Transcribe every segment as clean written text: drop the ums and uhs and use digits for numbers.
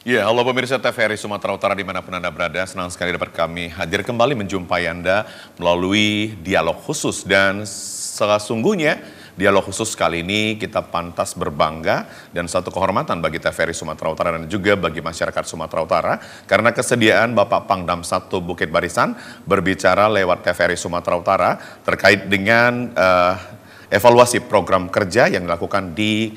Ya, halo pemirsa TVRI Sumatera Utara dimanapun Anda berada, senang sekali dapat kami hadir kembali menjumpai Anda melalui dialog khusus. Dan sesungguhnya dialog khusus kali ini kita pantas berbangga dan satu kehormatan bagi TVRI Sumatera Utara dan juga bagi masyarakat Sumatera Utara karena kesediaan Bapak Pangdam 1 Bukit Barisan berbicara lewat TVRI Sumatera Utara terkait dengan evaluasi program kerja yang dilakukan di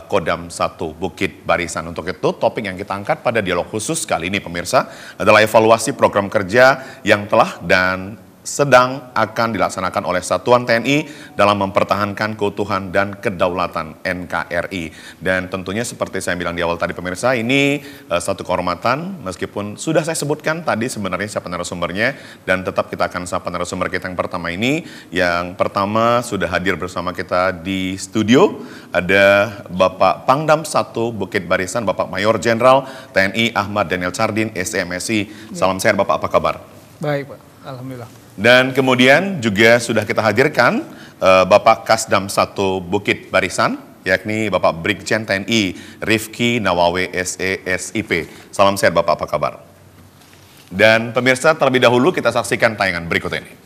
Kodam 1 Bukit Barisan. Untuk itu, topik yang kita angkat pada dialog khusus kali ini pemirsa adalah evaluasi program kerja yang telah dan sedang akan dilaksanakan oleh Satuan TNI dalam mempertahankan keutuhan dan kedaulatan NKRI. Dan tentunya seperti saya bilang di awal tadi pemirsa, ini satu kehormatan meskipun sudah saya sebutkan tadi sebenarnya siapa narasumbernya, dan tetap kita akan sapa narasumber kita yang pertama ini. Yang pertama sudah hadir bersama kita di studio, ada Bapak Pangdam 1 Bukit Barisan, Bapak Mayor Jenderal TNI Ahmad Daniel Chardin, SMSI. Salam sehat Bapak, apa kabar? Baik Pak, Alhamdulillah. Dan kemudian juga sudah kita hadirkan Bapak Kasdam 1 Bukit Barisan, yakni Bapak Brigjen TNI Rifki Nawawe SESIP. Salam sehat Bapak, apa kabar? Dan pemirsa, terlebih dahulu kita saksikan tayangan berikut ini.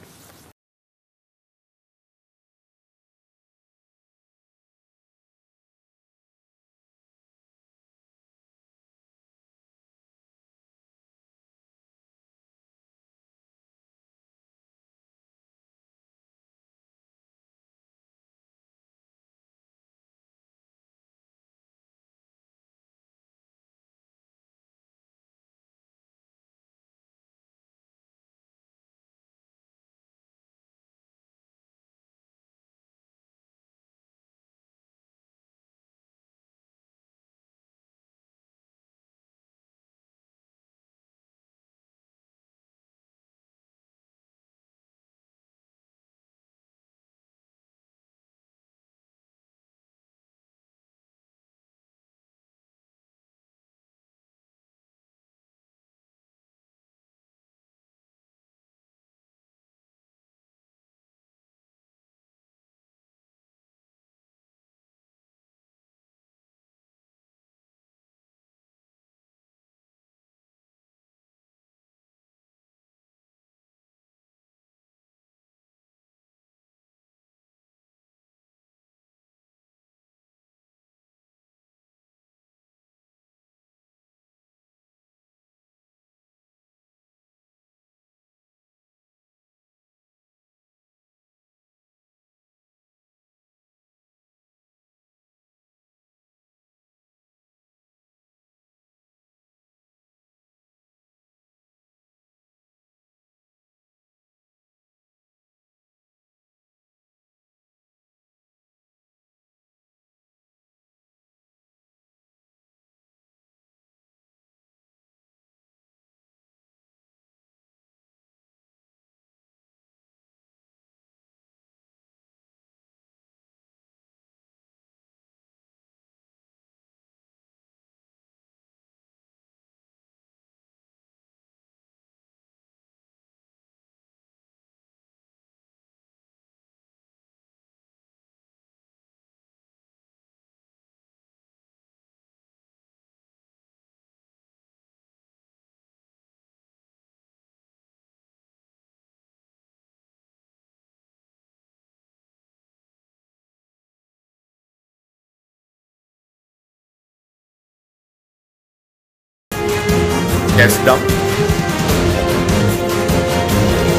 Kesdam,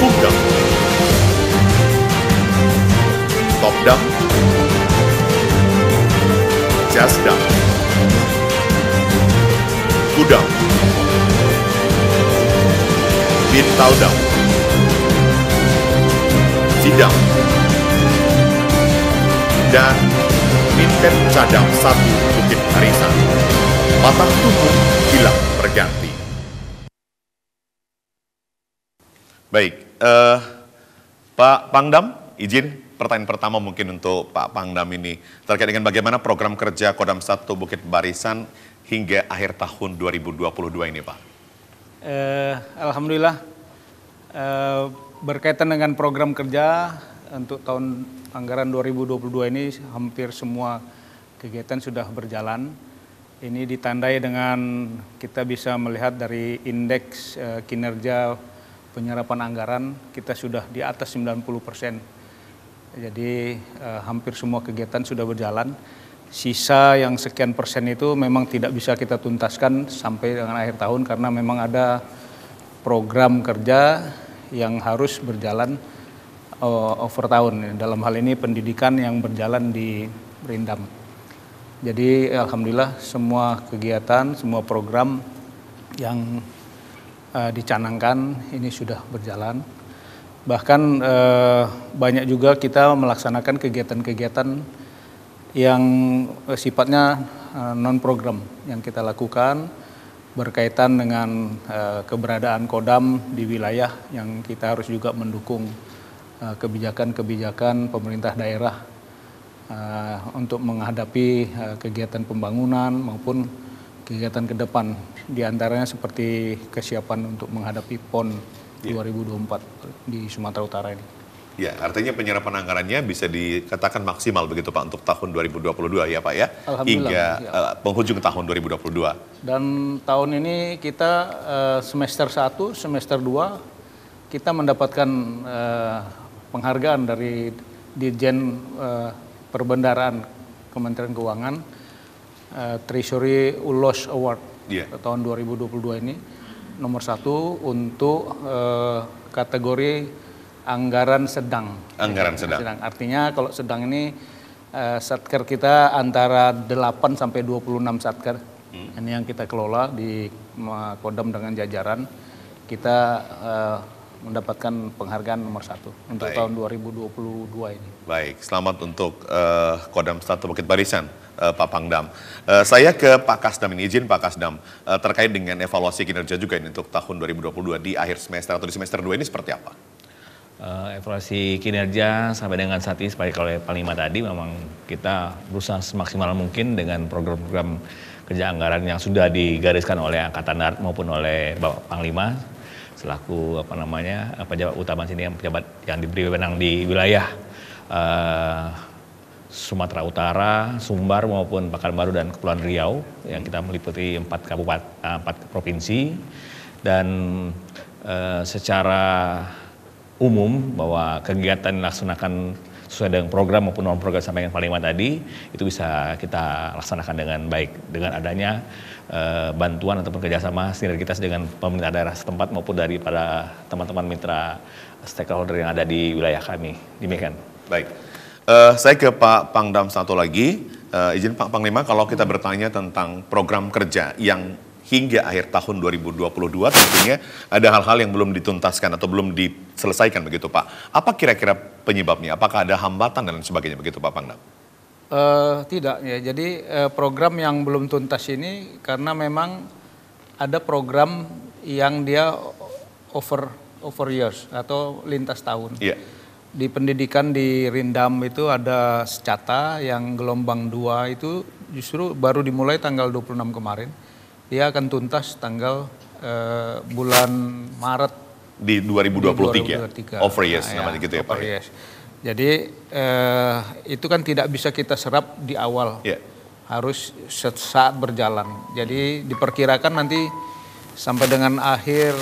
Pumdam, Topdam, Jasdam, Kudam, Bintaldam, Sidam, dan Minten Cadam 1 Bukit Barisan. Patah tubuh hilang berganti. Baik, Pak Pangdam, izin pertanyaan pertama mungkin untuk Pak Pangdam ini terkait dengan bagaimana program kerja Kodam 1 Bukit Barisan hingga akhir tahun 2022 ini, Pak. Alhamdulillah, berkaitan dengan program kerja untuk tahun anggaran 2022 ini hampir semua kegiatan sudah berjalan. Ini ditandai dengan kita bisa melihat dari indeks kinerja penyerapan anggaran kita sudah di atas 90%. Jadi hampir semua kegiatan sudah berjalan. Sisa yang sekian persen itu memang tidak bisa kita tuntaskan sampai dengan akhir tahun karena memang ada program kerja yang harus berjalan over tahun. Dalam hal ini pendidikan yang berjalan di Rindam. Jadi alhamdulillah semua kegiatan, semua program yang dicanangkan ini sudah berjalan. Bahkan banyak juga kita melaksanakan kegiatan-kegiatan yang sifatnya non-program yang kita lakukan berkaitan dengan keberadaan Kodam di wilayah yang kita harus juga mendukung kebijakan-kebijakan pemerintah daerah untuk menghadapi kegiatan pembangunan maupun kegiatan ke depan. Di antaranya seperti kesiapan untuk menghadapi PON 2024 di Sumatera Utara ini. Ya, artinya penyerapan anggarannya bisa dikatakan maksimal begitu Pak untuk tahun 2022 ya Pak ya? Hingga penghujung tahun 2022. Dan tahun ini kita semester 1, semester 2 kita mendapatkan penghargaan dari Dirjen Perbendaraan Kementerian Keuangan Treasury Ulos Award tahun 2022 ini nomor 1 untuk kategori anggaran sedang. Anggaran sedang. Artinya kalau sedang ini satker kita antara 8 sampai 26 satker. Ini yang kita kelola di Kodam dengan jajaran. Kita mendapatkan penghargaan nomor 1 untuk tahun 2022 ini. Baik, selamat untuk Kodam 1 Bukit Barisan, Pak Pangdam. Saya ke Pak Kasdam ini, izin Pak Kasdam, terkait dengan evaluasi kinerja juga ini untuk tahun 2022 di akhir semester atau di semester 2 ini seperti apa? Evaluasi kinerja sampai dengan saat ini seperti oleh Panglima tadi memang kita berusaha semaksimal mungkin dengan program-program kerja anggaran yang sudah digariskan oleh Angkatan Darat maupun oleh Bapak Panglima selaku pejabat utama sini pejabat yang diberi wewenang di wilayah Sumatera Utara, Sumbar maupun Pekanbaru dan Kepulauan Riau yang kita meliputi 4 provinsi dan secara umum bahwa kegiatan dilaksanakan sesuai dengan program maupun non program sampai dengan Panglima tadi itu bisa kita laksanakan dengan baik dengan adanya bantuan ataupun kerjasama sinergitas dengan pemerintah daerah setempat maupun daripada teman-teman mitra stakeholder yang ada di wilayah kami. Demikian. Baik, saya ke Pak Pangdam satu lagi. Izin Pak Panglima, kalau kita bertanya tentang program kerja yang hingga akhir tahun 2022 tentunya ada hal-hal yang belum dituntaskan atau belum diselesaikan begitu Pak. Apa kira-kira penyebabnya? Apakah ada hambatan dan lain sebagainya begitu Pak Pangdam? Tidak ya, jadi program yang belum tuntas ini karena memang ada program yang dia over years atau lintas tahun. Yeah. Di pendidikan di Rindam itu ada Secata yang gelombang 2 itu justru baru dimulai tanggal 26 kemarin. Dia akan tuntas tanggal bulan Maret di 2023. Over years namanya gitu ya Pak. Years. Jadi itu kan tidak bisa kita serap di awal. Yeah. Harus saat berjalan. Jadi diperkirakan nanti sampai dengan akhir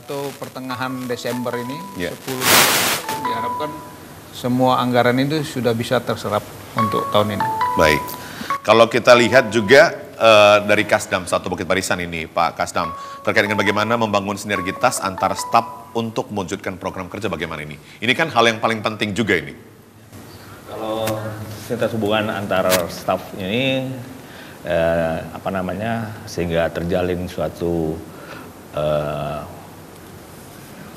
atau pertengahan Desember ini 10 diharapkan semua anggaran itu sudah bisa terserap untuk tahun ini. Baik. Kalau kita lihat juga dari Kasdam 1 Bukit Barisan ini, Pak Kasdam, terkait dengan bagaimana membangun sinergitas antara staf untuk mewujudkan program kerja bagaimana ini? Ini kan hal yang paling penting juga ini. Kalau sinergitas hubungan antar staf ini sehingga terjalin suatu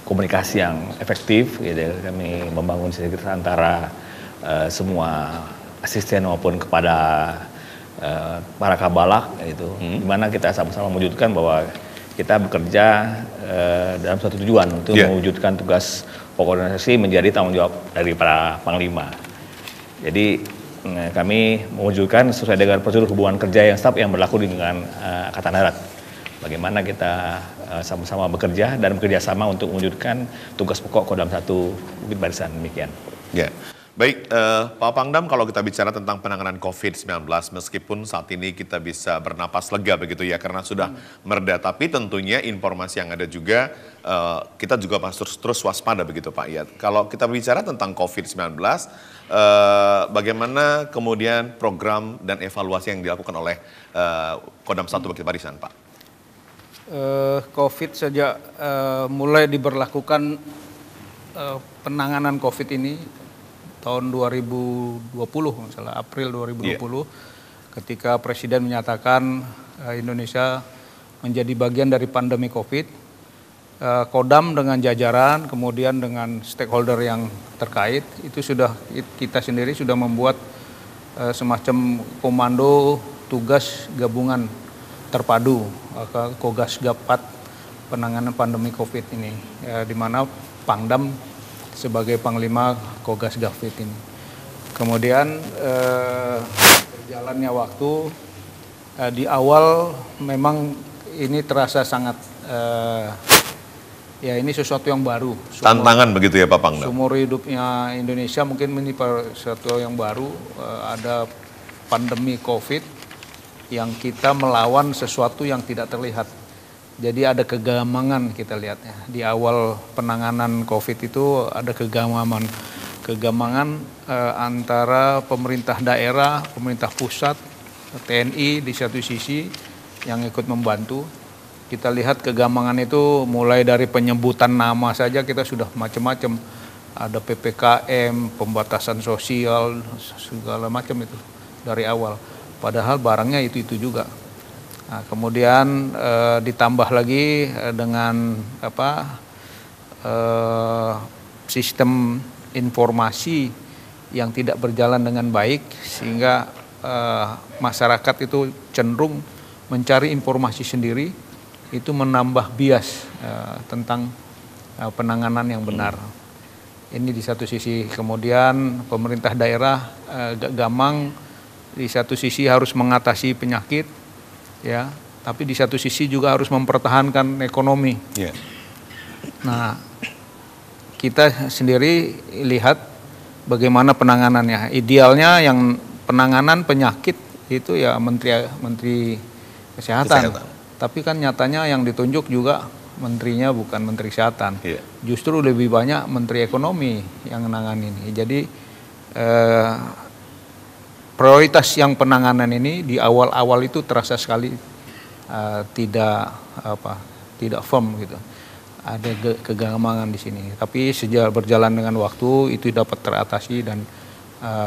komunikasi yang efektif, gitu. Kami membangun sinergitas antara semua asisten maupun kepada para kabalak, gitu. Di mana kita sama-sama mewujudkan bahwa kita bekerja dalam suatu tujuan untuk mewujudkan tugas pokok organisasi menjadi tanggung jawab dari para panglima. Jadi kami mewujudkan sesuai dengan prosedur hubungan kerja yang staf yang berlaku dengan Angkatan Darat. Bagaimana kita sama-sama bekerja dan bekerja sama untuk mewujudkan tugas pokok Kodam 1 Bukit Barisan, demikian. Ya, Baik, Pak Pangdam, kalau kita bicara tentang penanganan COVID-19, meskipun saat ini kita bisa bernapas lega begitu ya, karena sudah mereda, tapi tentunya informasi yang ada juga, kita juga harus terus waspada begitu Pak ya. Kalau kita bicara tentang COVID-19, bagaimana kemudian program dan evaluasi yang dilakukan oleh Kodam 1 Bukit Barisan Pak? COVID sejak mulai diberlakukan penanganan COVID ini, tahun 2020, misalnya April 2020, ketika Presiden menyatakan Indonesia menjadi bagian dari pandemi COVID, Kodam dengan jajaran, kemudian dengan stakeholder yang terkait, itu sudah kita sendiri sudah membuat semacam komando tugas gabungan terpadu, Kogasgab 4 penanganan pandemi COVID ini, di mana Pangdam sebagai Panglima Kogasgab ini. Kemudian berjalannya waktu, di awal memang ini terasa sangat, ya ini sesuatu yang baru. Tantangan begitu ya Pak Pangdam? Seumur hidupnya Indonesia mungkin ini sesuatu yang baru, ada pandemi COVID yang kita melawan sesuatu yang tidak terlihat. Jadi ada kegamangan kita lihatnya. Di awal penanganan COVID itu ada kegamangan antara pemerintah daerah, pemerintah pusat, TNI di satu sisi yang ikut membantu. Kita lihat kegamangan itu mulai dari penyebutan nama saja kita sudah macam-macam. Ada PPKM, pembatasan sosial, segala macam itu dari awal. Padahal barangnya itu juga. Nah, kemudian ditambah lagi dengan sistem informasi yang tidak berjalan dengan baik, sehingga masyarakat itu cenderung mencari informasi sendiri, itu menambah bias tentang penanganan yang benar. Ini di satu sisi. Kemudian pemerintah daerah gamang di satu sisi harus mengatasi penyakit, ya, tapi di satu sisi juga harus mempertahankan ekonomi. Yeah. Nah, kita sendiri lihat bagaimana penanganannya. Idealnya yang penanganan penyakit itu ya Menteri Kesehatan. Tapi kan nyatanya yang ditunjuk juga menterinya bukan Menteri Kesehatan. Yeah. Justru lebih banyak Menteri Ekonomi yang menangani ini. Jadi prioritas yang penanganan ini di awal-awal itu terasa sekali tidak firm gitu. Ada kegamangan di sini. Tapi sejak berjalan dengan waktu itu dapat teratasi dan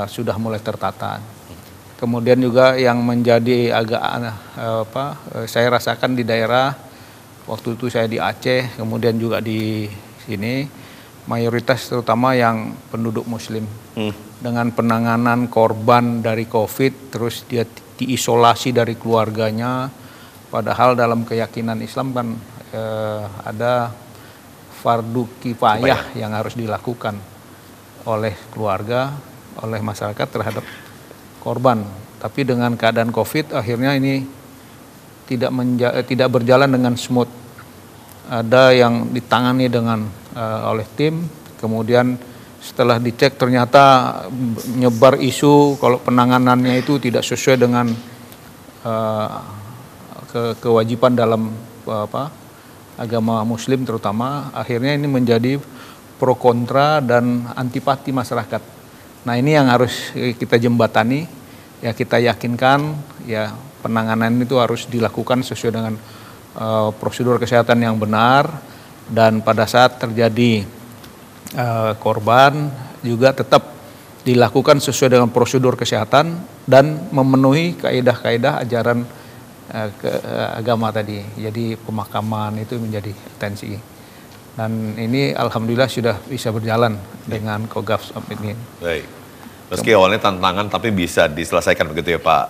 sudah mulai tertata. Kemudian juga yang menjadi agak saya rasakan di daerah, waktu itu saya di Aceh, kemudian juga di sini, mayoritas terutama yang penduduk Muslim. Dengan penanganan korban dari COVID, terus dia diisolasi dari keluarganya, padahal dalam keyakinan Islam kan ada fardu kifayah yang harus dilakukan oleh keluarga, oleh masyarakat terhadap korban. Tapi dengan keadaan COVID akhirnya ini tidak berjalan dengan smooth. Ada yang ditangani dengan oleh tim, kemudian setelah dicek ternyata nyebar isu kalau penanganannya itu tidak sesuai dengan kewajiban dalam agama Muslim terutama. Akhirnya ini menjadi pro kontra dan antipati masyarakat. Nah, ini yang harus kita jembatani, ya kita yakinkan ya penanganan itu harus dilakukan sesuai dengan prosedur kesehatan yang benar, dan pada saat terjadi korban juga tetap dilakukan sesuai dengan prosedur kesehatan dan memenuhi kaidah-kaidah ajaran agama tadi. Jadi pemakaman itu menjadi atensi. Dan ini alhamdulillah sudah bisa berjalan dengan Kogasgab ini. Baik. Meski awalnya tantangan tapi bisa diselesaikan begitu ya Pak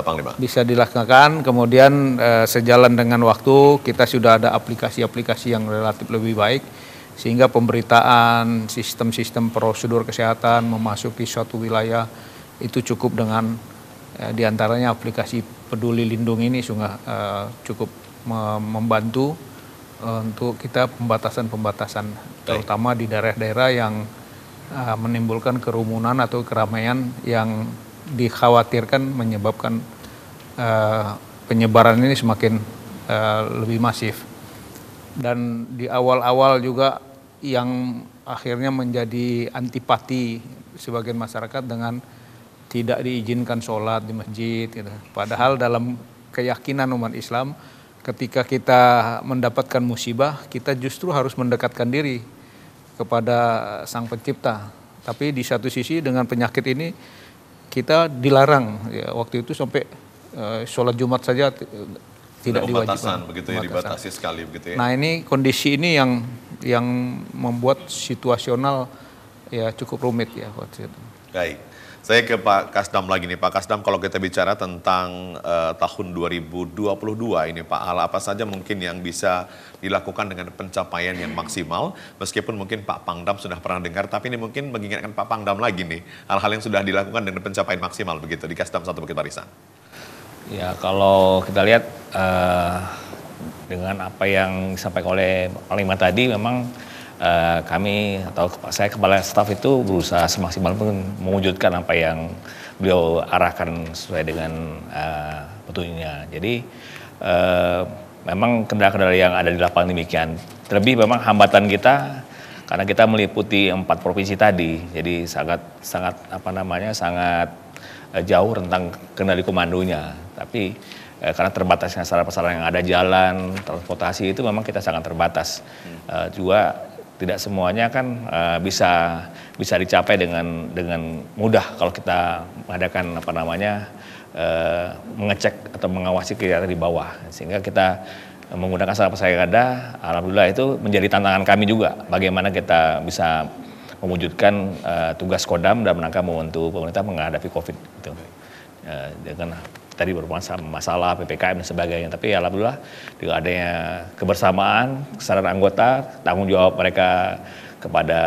Panglima? Bisa dilaksanakan, kemudian sejalan dengan waktu kita sudah ada aplikasi-aplikasi yang relatif lebih baik, sehingga pemberitaan sistem-sistem prosedur kesehatan memasuki suatu wilayah itu cukup dengan diantaranya aplikasi Peduli Lindungi ini cukup membantu untuk kita pembatasan-pembatasan, terutama di daerah-daerah yang menimbulkan kerumunan atau keramaian yang dikhawatirkan menyebabkan penyebaran ini semakin lebih masif. Dan di awal-awal juga yang akhirnya menjadi antipati sebagian masyarakat dengan tidak diizinkan sholat di masjid gitu. Padahal dalam keyakinan umat Islam, ketika kita mendapatkan musibah, kita justru harus mendekatkan diri kepada Sang Pencipta. Tapi di satu sisi dengan penyakit ini kita dilarang, ya, waktu itu sampai sholat Jumat saja tidak diwajibkan. Begitu ya, dibatasi sekali begitu ya. Nah, ini kondisi ini yang membuat situasional ya cukup rumit ya waktu itu. Baik. Saya ke Pak Kasdam lagi nih. Pak Kasdam, kalau kita bicara tentang tahun 2022 ini Pak, hal apa saja mungkin yang bisa dilakukan dengan pencapaian yang maksimal, meskipun mungkin Pak Pangdam sudah pernah dengar, tapi ini mungkin mengingatkan Pak Pangdam lagi nih, hal-hal yang sudah dilakukan dengan pencapaian maksimal begitu di Kasdam 1 Bukit Barisan. Ya, kalau kita lihat dengan apa yang disampaikan oleh Panglima tadi, memang kami atau saya kepala staf itu berusaha semaksimal mungkin mewujudkan apa yang beliau arahkan sesuai dengan petunjuknya. Jadi memang kendala-kendala yang ada di lapangan demikian. Terlebih memang hambatan kita karena kita meliputi 4 provinsi tadi, jadi sangat jauh rentang kendali komandonya. Tapi karena terbatasnya sarana-prasarana yang ada, jalan, transportasi itu memang kita sangat terbatas. Juga tidak semuanya kan bisa dicapai dengan mudah kalau kita mengadakan mengecek atau mengawasi kegiatan di bawah. Sehingga kita menggunakan sarana-prasarana yang ada, alhamdulillah itu menjadi tantangan kami juga. Bagaimana kita bisa mewujudkan tugas Kodam dalam rangka membantu pemerintah menghadapi COVID itu. Dengan tadi masalah PPKM dan sebagainya, tapi alhamdulillah dengan adanya kebersamaan, kesadaran anggota, tanggung jawab mereka kepada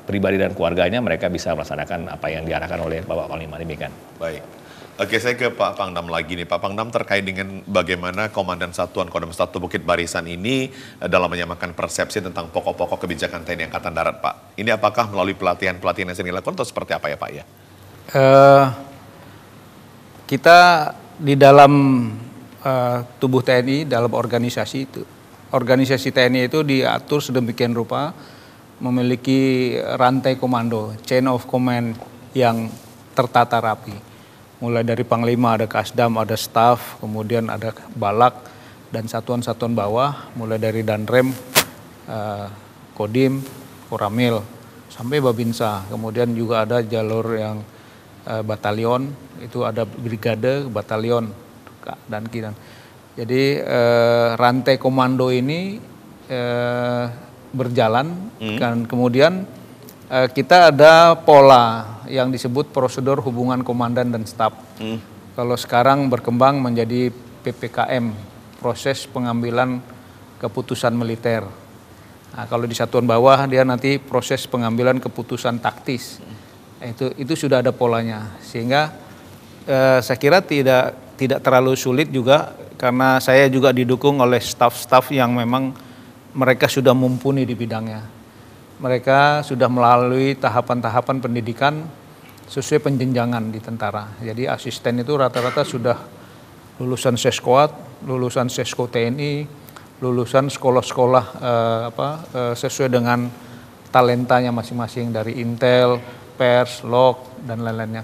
pribadi dan keluarganya, mereka bisa melaksanakan apa yang diarahkan oleh Bapak Panglima demikian. Baik. Oke, saya ke Pak Pangdam lagi nih. Pak Pangdam, terkait dengan bagaimana Komandan Satuan Kodam 1 Bukit Barisan ini dalam menyamakan persepsi tentang pokok-pokok kebijakan TNI Angkatan Darat, Pak. Ini apakah melalui pelatihan-pelatihan yang sering dilakukan atau seperti apa ya, Pak ya? Kita di dalam tubuh TNI, dalam organisasi TNI itu diatur sedemikian rupa, memiliki rantai komando, chain of command yang tertata rapi. Mulai dari Panglima, ada Kasdam, ada staf, kemudian ada Balak, dan satuan-satuan bawah, mulai dari Danrem, Kodim, Koramil, sampai Babinsa. Kemudian juga ada jalur yang batalion, itu ada brigade, batalion, dan kidan. Jadi rantai komando ini berjalan, dan kemudian kita ada pola yang disebut prosedur hubungan komandan dan staf. Kalau sekarang berkembang menjadi PPKM, proses pengambilan keputusan militer. Nah, kalau di satuan bawah dia nanti proses pengambilan keputusan taktis. Itu sudah ada polanya, sehingga saya kira tidak terlalu sulit juga, karena saya juga didukung oleh staf-staf yang memang mereka sudah mumpuni di bidangnya. Mereka sudah melalui tahapan-tahapan pendidikan sesuai penjenjangan di tentara. Jadi asisten itu rata-rata sudah lulusan Seskoat, lulusan Sesko TNI, lulusan sekolah-sekolah sesuai dengan talentanya masing-masing dari Intel, Pers, Log, dan lain-lainnya.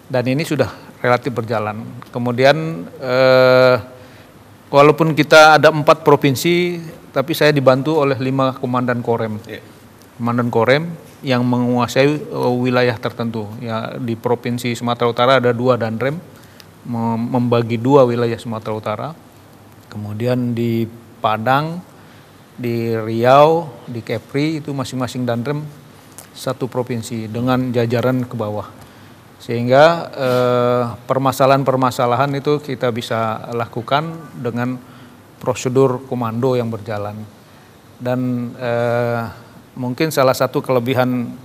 Dan ini sudah relatif berjalan. Kemudian walaupun kita ada 4 provinsi, tapi saya dibantu oleh 5 komandan korem. Komandan korem yang menguasai wilayah tertentu. Ya, di Provinsi Sumatera Utara ada 2 Danrem, membagi 2 wilayah Sumatera Utara. Kemudian di Padang, di Riau, di Kepri, itu masing-masing Danrem 1 provinsi dengan jajaran ke bawah. Sehingga permasalahan-permasalahan itu kita bisa lakukan dengan prosedur komando yang berjalan. Dan mungkin salah satu kelebihan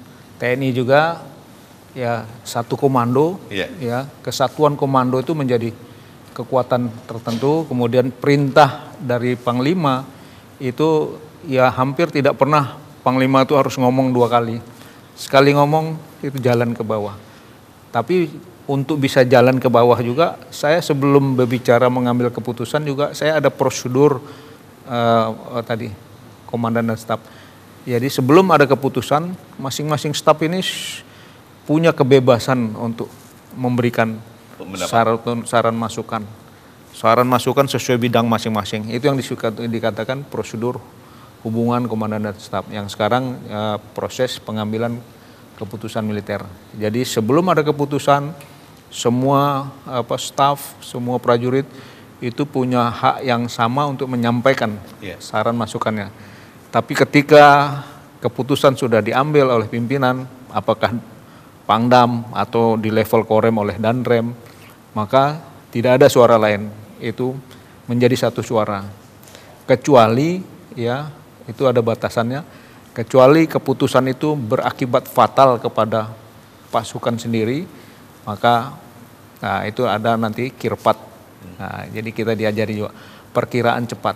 TNI juga ya 1 komando, ya kesatuan komando itu menjadi kekuatan tertentu. Kemudian perintah dari Panglima itu ya hampir tidak pernah Panglima itu harus ngomong 2 kali. sekali ngomong itu jalan ke bawah. Tapi untuk bisa jalan ke bawah juga, saya sebelum berbicara mengambil keputusan juga saya ada prosedur tadi komandan dan staf. Jadi sebelum ada keputusan, masing-masing staf ini punya kebebasan untuk memberikan saran masukan. Saran masukan sesuai bidang masing-masing. Itu yang dikatakan prosedur hubungan komandan dan staf. Yang sekarang proses pengambilan keputusan militer. Jadi sebelum ada keputusan, semua staf, semua prajurit itu punya hak yang sama untuk menyampaikan saran masukannya. Tapi ketika keputusan sudah diambil oleh pimpinan, apakah Pangdam atau di level Korem oleh Danrem, maka tidak ada suara lain. Itu menjadi satu suara. Kecuali ya itu ada batasannya. Kecuali keputusan itu berakibat fatal kepada pasukan sendiri, maka itu ada nanti kirpat. Nah, jadi kita diajari juga perkiraan cepat.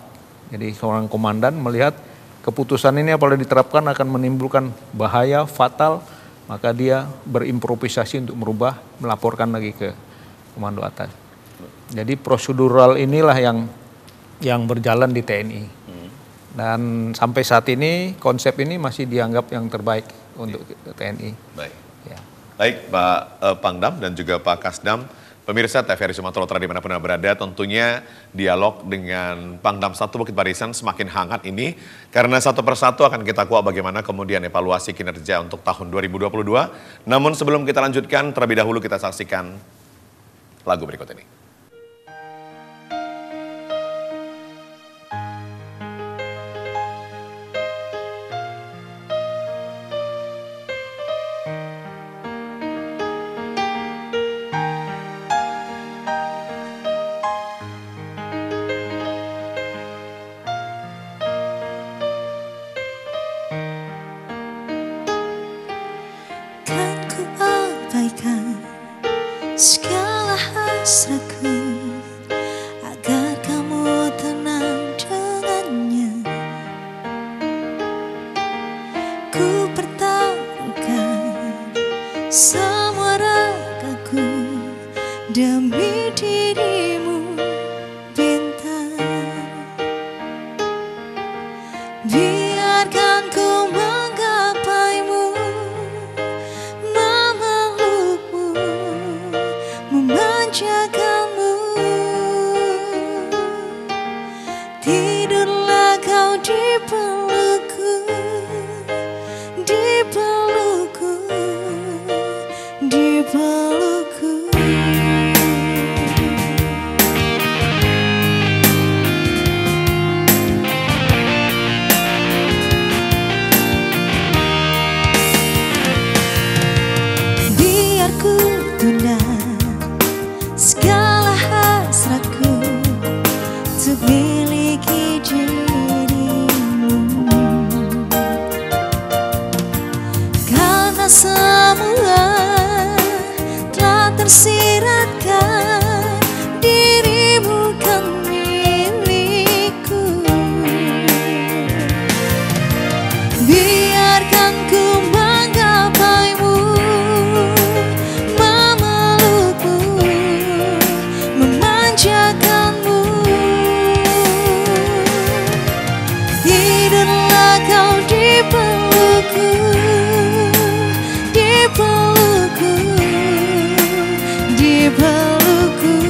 Jadi seorang komandan melihat keputusan ini apabila diterapkan akan menimbulkan bahaya fatal, maka dia berimprovisasi untuk merubah, melaporkan lagi ke komando atas. Jadi prosedural inilah yang berjalan di TNI. Dan sampai saat ini konsep ini masih dianggap yang terbaik untuk TNI. Baik. Ya. Baik Pak Pangdam dan juga Pak Kasdam, pemirsa TVRI Sumatera Utara dimanapun Anda berada, tentunya dialog dengan Pangdam 1 Bukit Barisan semakin hangat ini karena satu persatu akan kita kuak bagaimana kemudian evaluasi kinerja untuk tahun 2022. Namun sebelum kita lanjutkan, terlebih dahulu kita saksikan lagu berikut ini. Segala hasratku agar kamu tenang dengannya. Ku pertaruhkan semua ragaku demi dirimu, bintang. Biarkan ku menggapaimu, memanjakanmu. Tidurlah kau di pelukku, di pelukku, di pelukku. Biar ku tunda segala hasratku untuk miliki dirimu, karena semua telah tersiratkan, dirimu kan milikku. Biarkan ku menggapaimu, memanjakanmu. Tidurlah kau di pelukku, di pelukku, di pelukku.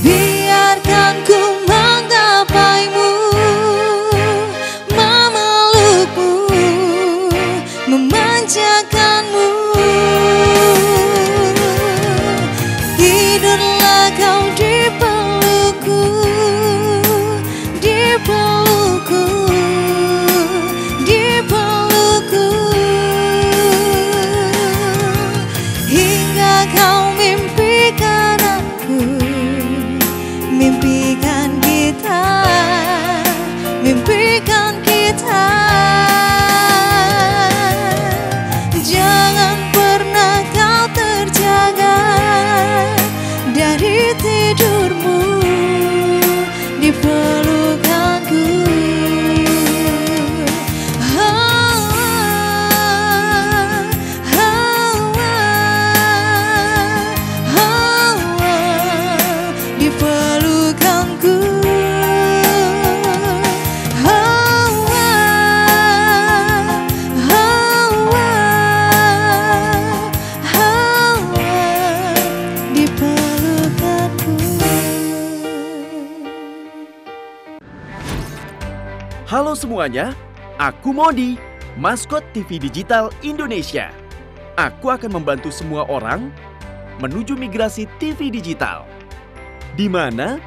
Biarkan ku menggapaimu, memelukmu, memanjakanmu. Tidurlah kau di pelukku, di pelukku, di pelukku. impikan kita. Jangan pernah kau terjaga dari tidurmu di pelukanku. Di pelukanku. Di pelukanku. Halo semuanya, aku Modi, maskot TV Digital Indonesia. Aku akan membantu semua orang menuju migrasi TV digital. Di mana?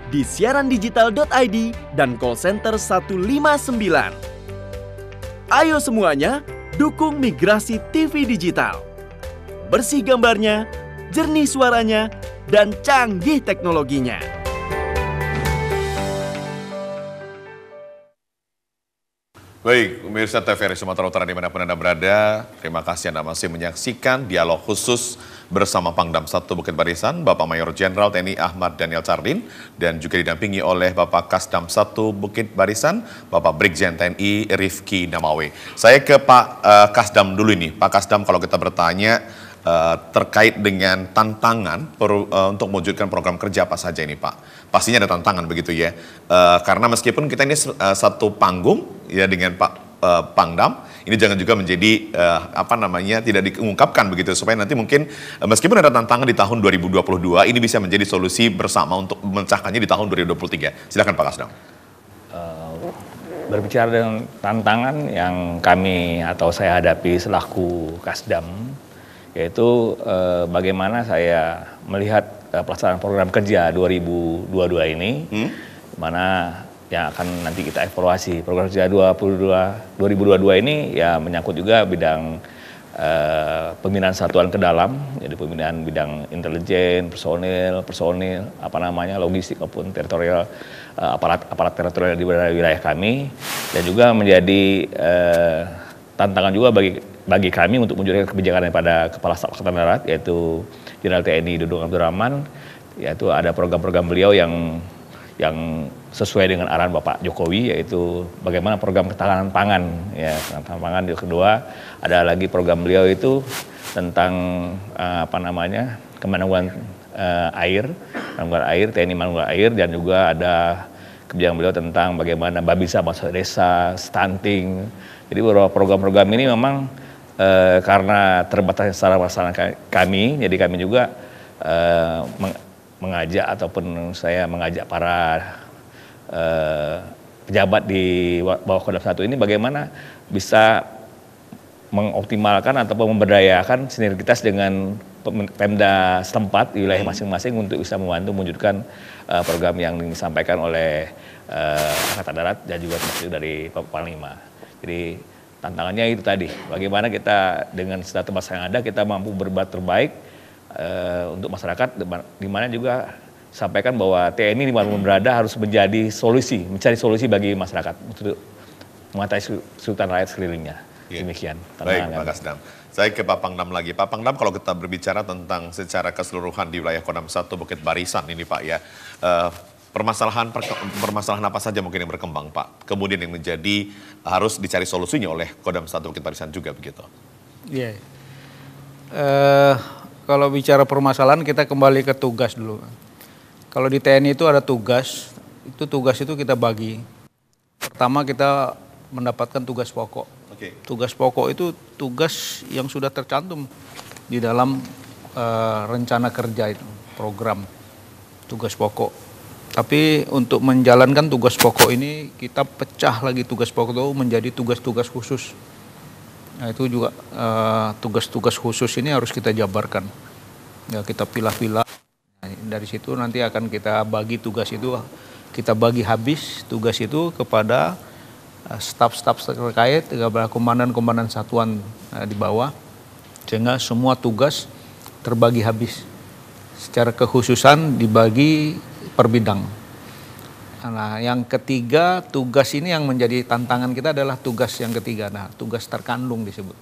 Di siarandigital.id dan call center 159. Ayo semuanya, dukung migrasi TV digital. Bersih gambarnya, jernih suaranya, dan canggih teknologinya. Baik, pemirsa TVRI Sumatera Utara dimanapun Anda berada, terima kasih Anda masih menyaksikan dialog khusus bersama Pangdam 1 Bukit Barisan, Bapak Mayor Jenderal TNI Ahmad Daniel Chardin, dan juga didampingi oleh Bapak Kasdam 1 Bukit Barisan, Bapak Brigjen TNI Rifki Namawe. Saya ke Pak Kasdam dulu ini. Pak Kasdam, kalau kita bertanya terkait dengan tantangan untuk mewujudkan program kerja apa saja ini Pak? Pastinya ada tantangan begitu ya, karena meskipun kita ini satu panggung ya dengan Pak Pangdam, ini jangan juga menjadi tidak diungkapkan begitu, supaya nanti mungkin meskipun ada tantangan di tahun 2022, ini bisa menjadi solusi bersama untuk memecahkannya di tahun 2023. Silakan Pak Kasdam. Berbicara dengan tantangan yang kami atau saya hadapi selaku Kasdam, yaitu bagaimana saya melihat pelaksanaan program kerja 2022 ini, mana yang akan nanti kita evaluasi. Program kerja 2022 ini ya menyangkut juga bidang pembinaan satuan ke dalam, jadi pembinaan bidang intelijen, personil, logistik maupun teritorial, aparat teritorial di wilayah kami, dan juga menjadi tantangan juga bagi kami untuk menunjukkan kebijakan daripada Kepala Staf Angkatan Darat, yaitu Jenderal TNI Dudung Abdurrahman, yaitu ada program-program beliau yang sesuai dengan arahan Bapak Jokowi, yaitu bagaimana program ketahanan pangan, ya ketahanan pangan. Yang kedua, ada lagi program beliau itu tentang kemanunggan air, TNI Manunggal Air, dan juga ada kebijakan beliau tentang bagaimana babinsa masuk desa, stunting. Jadi beberapa program-program ini memang karena terbatasnya secara pelaksanaan kami, jadi kami juga mengajak ataupun saya mengajak para pejabat di bawah Kodam 1 ini bagaimana bisa mengoptimalkan ataupun memberdayakan sinergitas dengan Pemda setempat di wilayah masing-masing untuk bisa membantu mewujudkan program yang disampaikan oleh Angkatan Darat dan juga termasuk dari Bapak Panglima. Jadi tantangannya itu tadi, bagaimana kita dengan data masa yang ada kita mampu berbuat terbaik untuk masyarakat, di mana juga sampaikan bahwa TNI di mana berada harus mencari solusi bagi masyarakat untuk mengatasi kesulitan rakyat sekelilingnya. Demikian tantangan. Baik, Pak Kasdam. Saya ke Pak Pangdam lagi. Pak Pangdam, kalau kita berbicara tentang secara keseluruhan di wilayah Kodam 1 Bukit Barisan ini Pak ya, permasalahan apa saja mungkin yang berkembang Pak? Kemudian yang menjadi harus dicari solusinya oleh Kodam 1 Bukit Barisan juga begitu. Iya. Kalau bicara permasalahan kita kembali ke tugas dulu. Kalau di TNI itu ada tugas itu kita bagi. Pertama kita mendapatkan tugas pokok. Tugas pokok itu tugas yang sudah tercantum di dalam rencana kerja itu, program tugas pokok. Tapi untuk menjalankan tugas pokok ini kita pecah lagi tugas pokok itu menjadi tugas-tugas khusus. Nah itu juga tugas-tugas khusus ini harus kita jabarkan. Ya kita pilah-pilah. Nah, dari situ nanti akan kita bagi tugas itu, kita bagi habis tugas itu kepada staf-staf terkait, kepada komandan-komandan satuan di bawah, sehingga semua tugas terbagi habis. Secara kekhususan dibagi per bidang. Nah, yang ketiga, tugas ini yang menjadi tantangan kita adalah tugas yang ketiga. Nah, tugas terkandung disebut.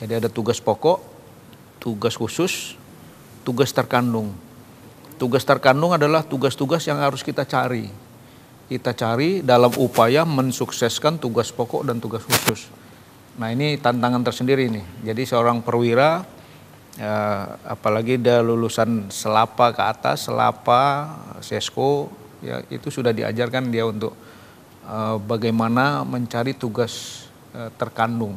Jadi ada tugas pokok, tugas khusus, tugas terkandung. Tugas terkandung adalah tugas-tugas yang harus kita cari. Kita cari dalam upaya mensukseskan tugas pokok dan tugas khusus. Nah, ini tantangan tersendiri nih. Jadi seorang perwira, apalagi dia lulusan selapa ke atas, selapa, sesko, ya itu sudah diajarkan dia untuk bagaimana mencari tugas terkandung.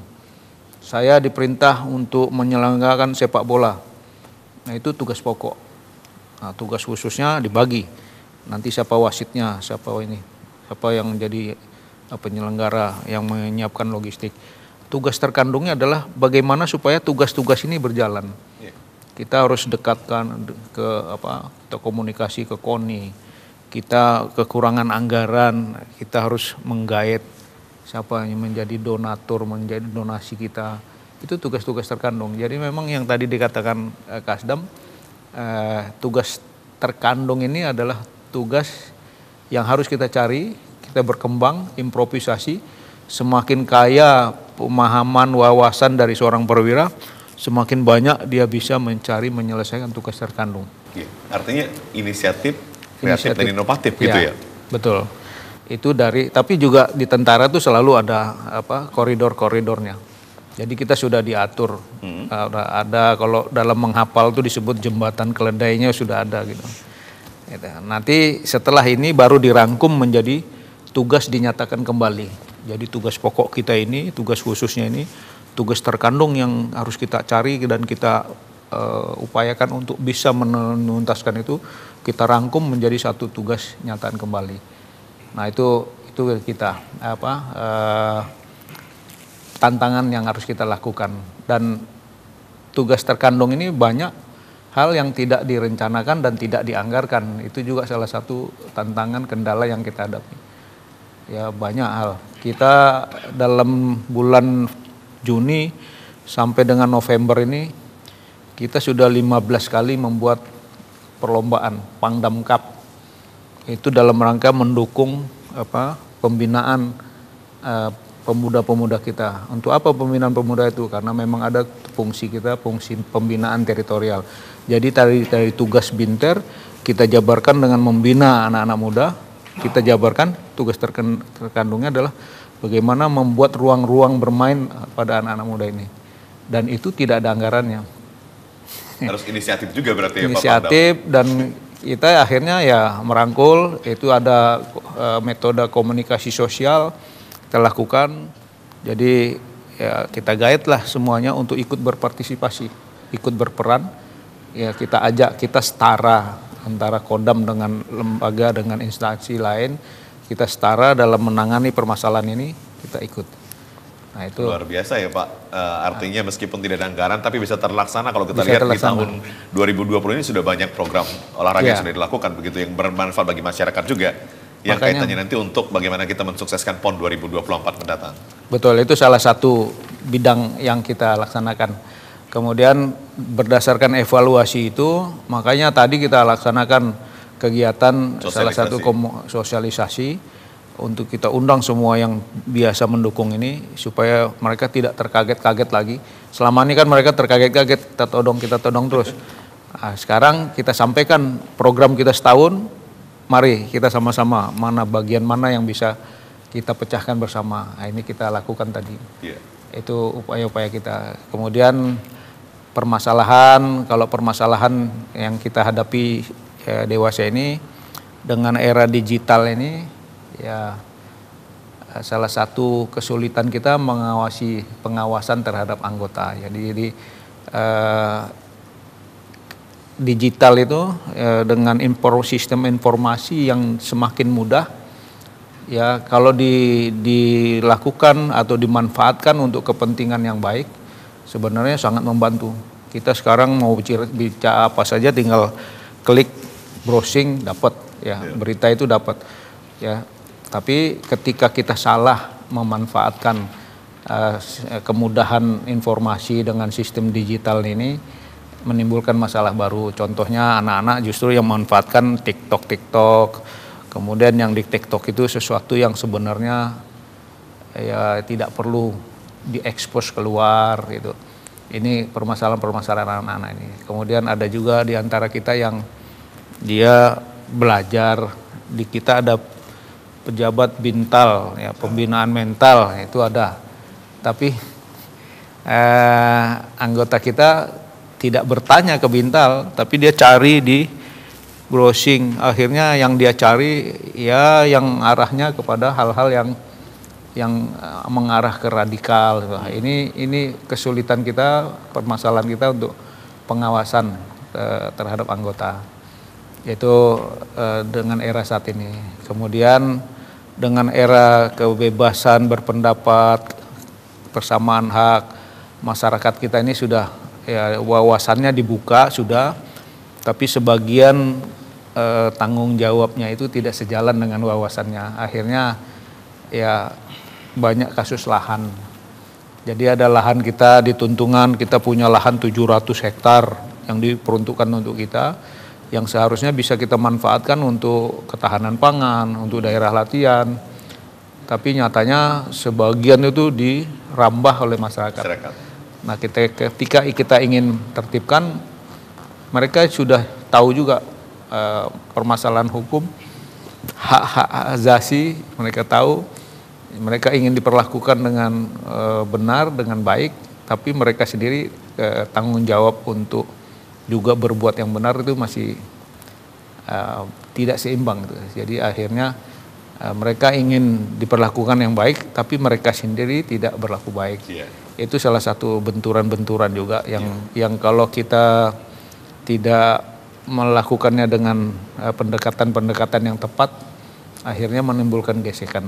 Saya diperintah untuk menyelenggarakan sepak bola. Nah, itu tugas pokok. Nah, tugas khususnya dibagi. Nanti siapa wasitnya, siapa yang jadi penyelenggara, yang menyiapkan logistik. Tugas terkandungnya adalah bagaimana supaya tugas-tugas ini berjalan. Kita harus dekatkan kita komunikasi ke KONI. Kita kekurangan anggaran, kita harus menggait siapa yang menjadi donatur, menjadi donasi kita. Itu tugas-tugas terkandung. Jadi memang yang tadi dikatakan Kasdam, tugas terkandung ini adalah tugas yang harus kita cari, kita berkembang, improvisasi. Semakin kaya pemahaman, wawasan dari seorang perwira, semakin banyak dia bisa mencari, menyelesaikan tugas terkandung. Artinya inisiatif kreatif dan inovatif gitu ya? Betul. Itu tapi juga di tentara itu selalu ada koridor-koridornya. Jadi kita sudah diatur. Ada kalau dalam menghafal itu disebut jembatan keledainya sudah ada gitu. Nanti setelah ini baru dirangkum menjadi tugas dinyatakan kembali. Jadi tugas pokok kita ini, tugas khususnya ini, tugas terkandung yang harus kita cari dan kita upayakan untuk bisa menuntaskan itu, kita rangkum menjadi satu tugas nyataan kembali. Nah itu kita tantangan yang harus kita lakukan. Dan tugas terkandung ini banyak hal yang tidak direncanakan dan tidak dianggarkan. Itu juga salah satu tantangan kendala yang kita hadapi. Ya banyak hal. Kita dalam bulan Juni sampai dengan November ini kita sudah 15 kali membuat perlombaan Pangdam Cup. Itu dalam rangka mendukung pembinaan pemuda-pemuda kita. Untuk apa pembinaan pemuda itu? Karena memang ada fungsi kita, fungsi pembinaan teritorial. Jadi dari tugas Binter kita jabarkan dengan membina anak-anak muda. Kita jabarkan tugas terkandungnya adalah bagaimana membuat ruang-ruang bermain pada anak-anak muda ini. Dan itu tidak ada anggarannya. Harus inisiatif juga berarti ya Pak Inisiatif dan kita akhirnya ya merangkul, itu ada metode komunikasi sosial kita lakukan. Jadi ya kita guide lah semuanya untuk ikut berpartisipasi, ikut berperan. Ya kita ajak, kita setara antara Kodam dengan lembaga dengan instansi lain, kita setara dalam menangani permasalahan ini, kita ikut. Nah, itu luar biasa ya Pak, artinya meskipun tidak ada anggaran tapi bisa terlaksana. Kalau kita lihat di tahun 2020 ini sudah banyak program olahraga yang sudah dilakukan begitu, yang bermanfaat bagi masyarakat juga, yang kaitannya nanti untuk bagaimana kita mensukseskan PON 2024 mendatang. Betul, itu salah satu bidang yang kita laksanakan. Kemudian berdasarkan evaluasi itu, makanya tadi kita laksanakan kegiatan salah satu sosialisasi untuk kita undang semua yang biasa mendukung ini supaya mereka tidak terkaget-kaget lagi. Selama ini kan mereka terkaget-kaget, kita todong terus. Nah, sekarang kita sampaikan program kita setahun, mari kita sama-sama bagian mana yang bisa kita pecahkan bersama. Nah, ini kita lakukan tadi. Itu upaya-upaya kita. Kemudian kalau permasalahan yang kita hadapi dewasa ini dengan era digital ini, ya salah satu kesulitan kita mengawasi pengawasan terhadap anggota. Jadi digital itu dengan sistem informasi yang semakin mudah, ya kalau dilakukan atau dimanfaatkan untuk kepentingan yang baik, sebenarnya sangat membantu. Kita sekarang mau bicara apa saja tinggal klik, browsing, dapat ya, berita itu dapat ya. Tapi ketika kita salah memanfaatkan kemudahan informasi dengan sistem digital ini, menimbulkan masalah baru. Contohnya anak-anak justru yang memanfaatkan TikTok, Kemudian yang di TikTok itu sesuatu yang sebenarnya ya tidak perlu diekspos keluar gitu. Ini permasalahan-permasalahan anak-anak ini. Kemudian ada juga di antara kita yang dia belajar, di kita ada pejabat bintal, ya, pembinaan mental itu ada. Tapi anggota kita tidak bertanya ke bintal, tapi dia cari di browsing. Akhirnya yang dia cari ya yang arahnya kepada hal-hal yang mengarah ke radikal. Ini kesulitan kita, permasalahan kita untuk pengawasan terhadap anggota. Yaitu dengan era saat ini. Kemudian dengan era kebebasan berpendapat, persamaan hak, masyarakat kita ini sudah ya wawasannya dibuka sudah, tapi sebagian tanggung jawabnya itu tidak sejalan dengan wawasannya. Akhirnya ya banyak kasus lahan. Jadi ada lahan kita di Tuntungan, kita punya lahan 700 hektar yang diperuntukkan untuk kita, yang seharusnya bisa kita manfaatkan untuk ketahanan pangan, untuk daerah latihan. Tapi nyatanya sebagian itu dirambah oleh masyarakat. Nah ketika kita ingin tertibkan, mereka sudah tahu juga permasalahan hukum, hak-hak asasi, mereka tahu, mereka ingin diperlakukan dengan benar, dengan baik, tapi mereka sendiri tanggung jawab untuk juga berbuat yang benar itu masih tidak seimbang gitu. Jadi akhirnya mereka ingin diperlakukan yang baik, tapi mereka sendiri tidak berlaku baik. Itu salah satu benturan-benturan juga yang kalau kita tidak melakukannya dengan pendekatan-pendekatan yang tepat, akhirnya menimbulkan gesekan.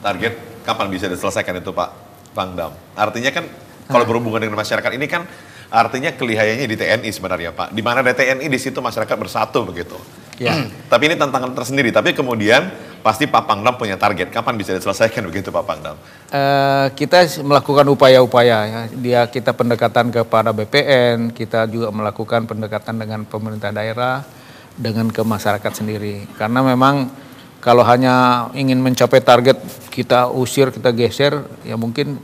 Target kapan bisa diselesaikan itu Pak Pangdam? Artinya kan kalau berhubungan dengan masyarakat ini kan artinya kelihayannya di TNI sebenarnya Pak. Di mana ada TNI di situ masyarakat bersatu begitu. Ya. Tapi ini tantangan tersendiri. Tapi kemudian pasti Pak Pangdam punya target. Kapan bisa diselesaikan begitu Pak Pangdam? Kita melakukan upaya-upaya ya. Kita pendekatan kepada BPN, kita juga melakukan pendekatan dengan pemerintah daerah, dengan ke masyarakat sendiri. Karena memang kalau hanya ingin mencapai target kita usir, kita geser, ya mungkin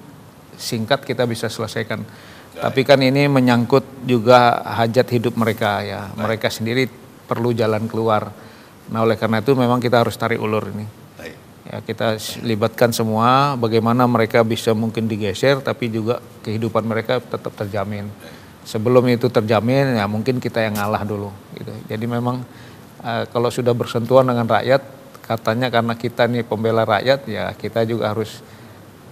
singkat kita bisa selesaikan. Tapi kan ini menyangkut juga hajat hidup mereka ya. Mereka sendiri perlu jalan keluar. Nah oleh karena itu memang kita harus tarik ulur ini. Ya, kita libatkan semua bagaimana mereka bisa mungkin digeser tapi juga kehidupan mereka tetap terjamin. Sebelum itu terjamin ya mungkin kita yang ngalah dulu gitu. Jadi memang kalau sudah bersentuhan dengan rakyat, katanya karena kita nih pembela rakyat ya kita juga harus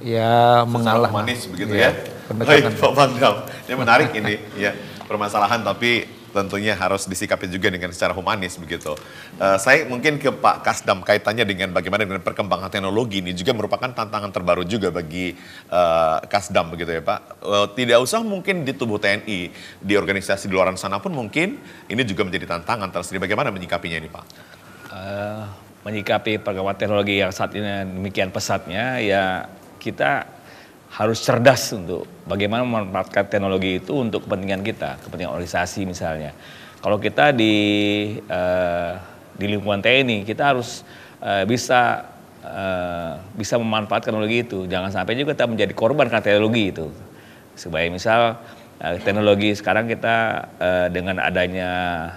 ya mengalah. Manis begitu ya. Baik Pak Pangdam, ini menarik ini ya permasalahan tapi tentunya harus disikapi juga dengan secara humanis begitu. Saya mungkin ke Pak Kasdam kaitannya dengan bagaimana dengan perkembangan teknologi ini juga merupakan tantangan terbaru juga bagi Kasdam begitu ya Pak. Tidak usah mungkin di tubuh TNI, di organisasi di luar sana pun mungkin ini juga menjadi tantangan tersendiri. Bagaimana menyikapinya ini Pak? Menyikapi perkembangan teknologi yang saat ini demikian pesatnya ya kita harus cerdas untuk bagaimana memanfaatkan teknologi itu untuk kepentingan kita, kepentingan organisasi misalnya. Kalau kita di lingkungan TNI kita harus bisa memanfaatkan teknologi itu. Jangan sampai juga kita menjadi korban karena teknologi itu. Sebagai misal teknologi sekarang kita dengan adanya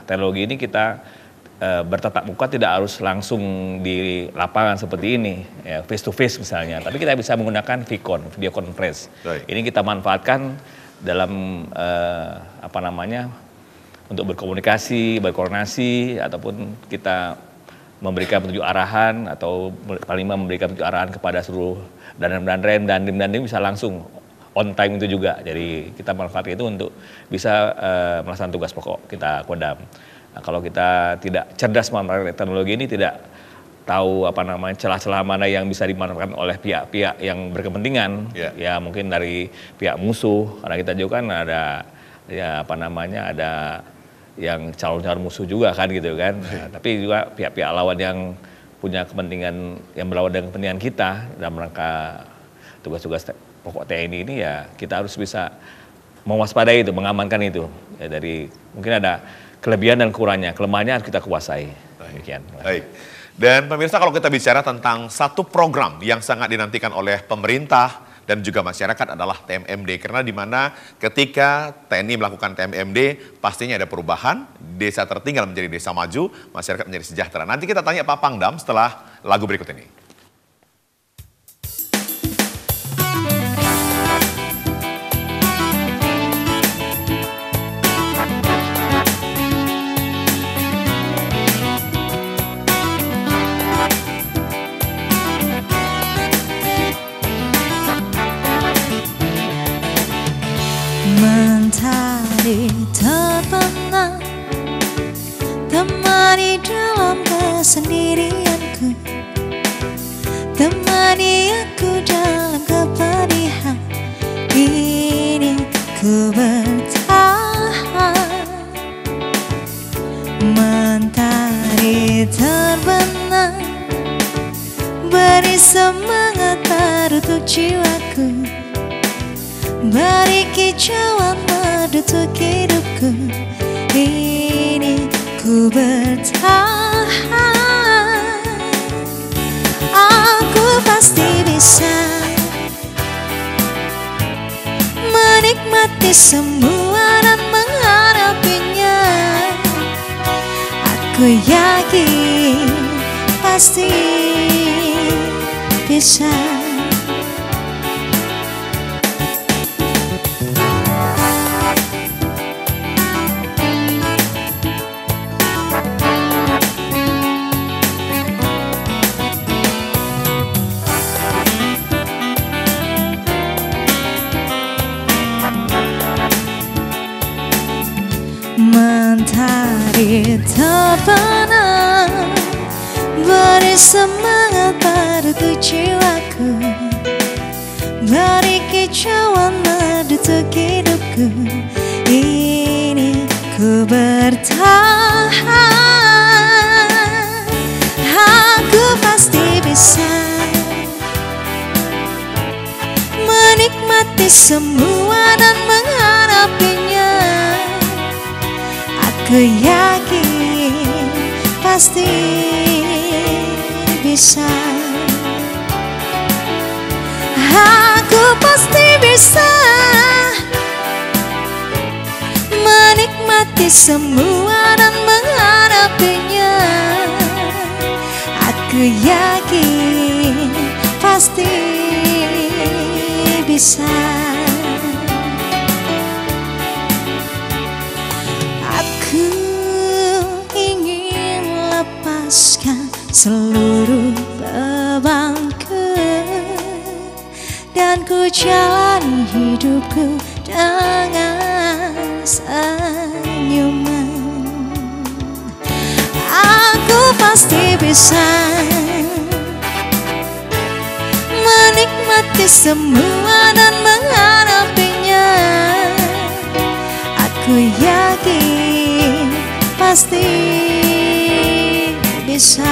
teknologi ini kita bertatap muka tidak harus langsung di lapangan seperti ini, ya, face to face misalnya. Tapi kita bisa menggunakan VCon, video conference. Ini kita manfaatkan dalam untuk berkomunikasi, berkoordinasi, ataupun kita memberikan petunjuk arahan atau paling memberikan petunjuk arahan kepada seluruh dandim bisa langsung on time itu juga. Jadi kita manfaatkan itu untuk bisa melaksanakan tugas pokok kita Kodam. Nah, kalau kita tidak cerdas memanfaatkan teknologi ini, tidak tahu celah-celah mana yang bisa dimanfaatkan oleh pihak-pihak yang berkepentingan, ya mungkin dari pihak musuh, karena kita juga kan ada ada yang calon-calon musuh juga kan gitu kan. Nah, tapi juga pihak-pihak lawan yang punya kepentingan, yang berlawan dengan kepentingan kita dalam rangka tugas-tugas pokok TNI ini ya kita harus bisa mewaspadai itu, mengamankan itu. Ya dari mungkin ada kelebihan dan kurangnya, kelemahannya harus kita kuasai. Baik. Dan pemirsa, kalau kita bicara tentang satu program yang sangat dinantikan oleh pemerintah dan juga masyarakat adalah TMMD. Karena di mana ketika TNI melakukan TMMD, pastinya ada perubahan, desa tertinggal menjadi desa maju, masyarakat menjadi sejahtera. Nanti kita tanya Pak Pangdam setelah lagu berikut ini. Mentari terbenam, temani dalam kesendirianku, temani aku dalam kepedihan. Ini ku bertahan. Mentari terbenam, beri semangat baru untuk jiwaku, beri kicauan madu untuk hidupku. Ini ku bertahan. Aku pasti bisa menikmati semua dan menghadapinya. Aku yakin pasti bisa. Mentari terbenam, beri semangat baru untuk jiwaku, beri kicauan madu untuk hidupku. Ini ku bertahan. Aku pasti bisa menikmati semua dan menghadapinya. Aku yakin pasti bisa. Aku pasti bisa menikmati semua dan menghadapinya. Aku yakin pasti bisa. Seluruh bebanku dan ku jalani hidupku dengan senyuman. Aku pasti bisa menikmati semua dan menghadapinya. Aku yakin pasti bisa.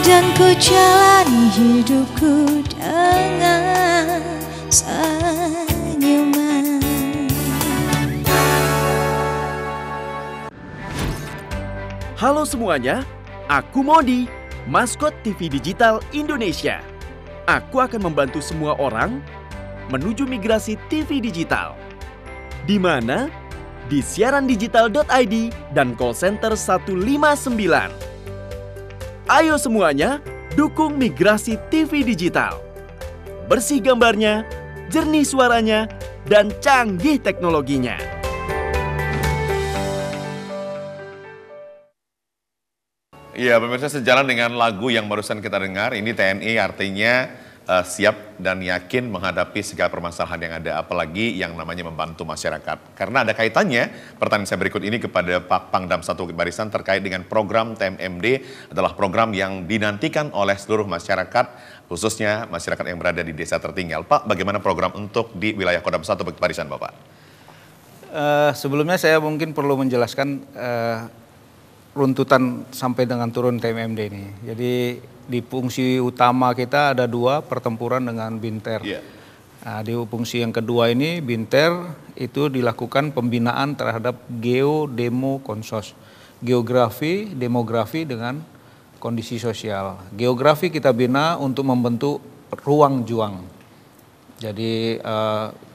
Dan ku jalani hidupku dengan senyuman. Halo semuanya, aku Modi, maskot TV Digital Indonesia. Aku akan membantu semua orang menuju migrasi TV digital. Di mana? Di siarandigital.id dan call center 159. Ayo semuanya, dukung migrasi TV digital. Bersih gambarnya, jernih suaranya, dan canggih teknologinya. Iya, pemirsa, sejalan dengan lagu yang barusan kita dengar, ini TNI artinya siap dan yakin menghadapi segala permasalahan yang ada, apalagi yang namanya membantu masyarakat. Karena ada kaitannya, pertanyaan saya berikut ini kepada Pak Pangdam 1 Bukit Barisan terkait dengan program TMMD adalah program yang dinantikan oleh seluruh masyarakat, khususnya masyarakat yang berada di desa tertinggal. Pak, bagaimana program untuk di wilayah Kodam 1 Bukit Barisan, Bapak? Sebelumnya saya mungkin perlu menjelaskan runtutan sampai dengan turun TMMD ini. Jadi di fungsi utama kita ada 2, pertempuran dengan Binter. Yeah. Nah, di fungsi yang kedua ini Binter itu dilakukan pembinaan terhadap Geo Demo Konsos. geografi, demografi dengan kondisi sosial. Geografi kita bina untuk membentuk ruang juang. Jadi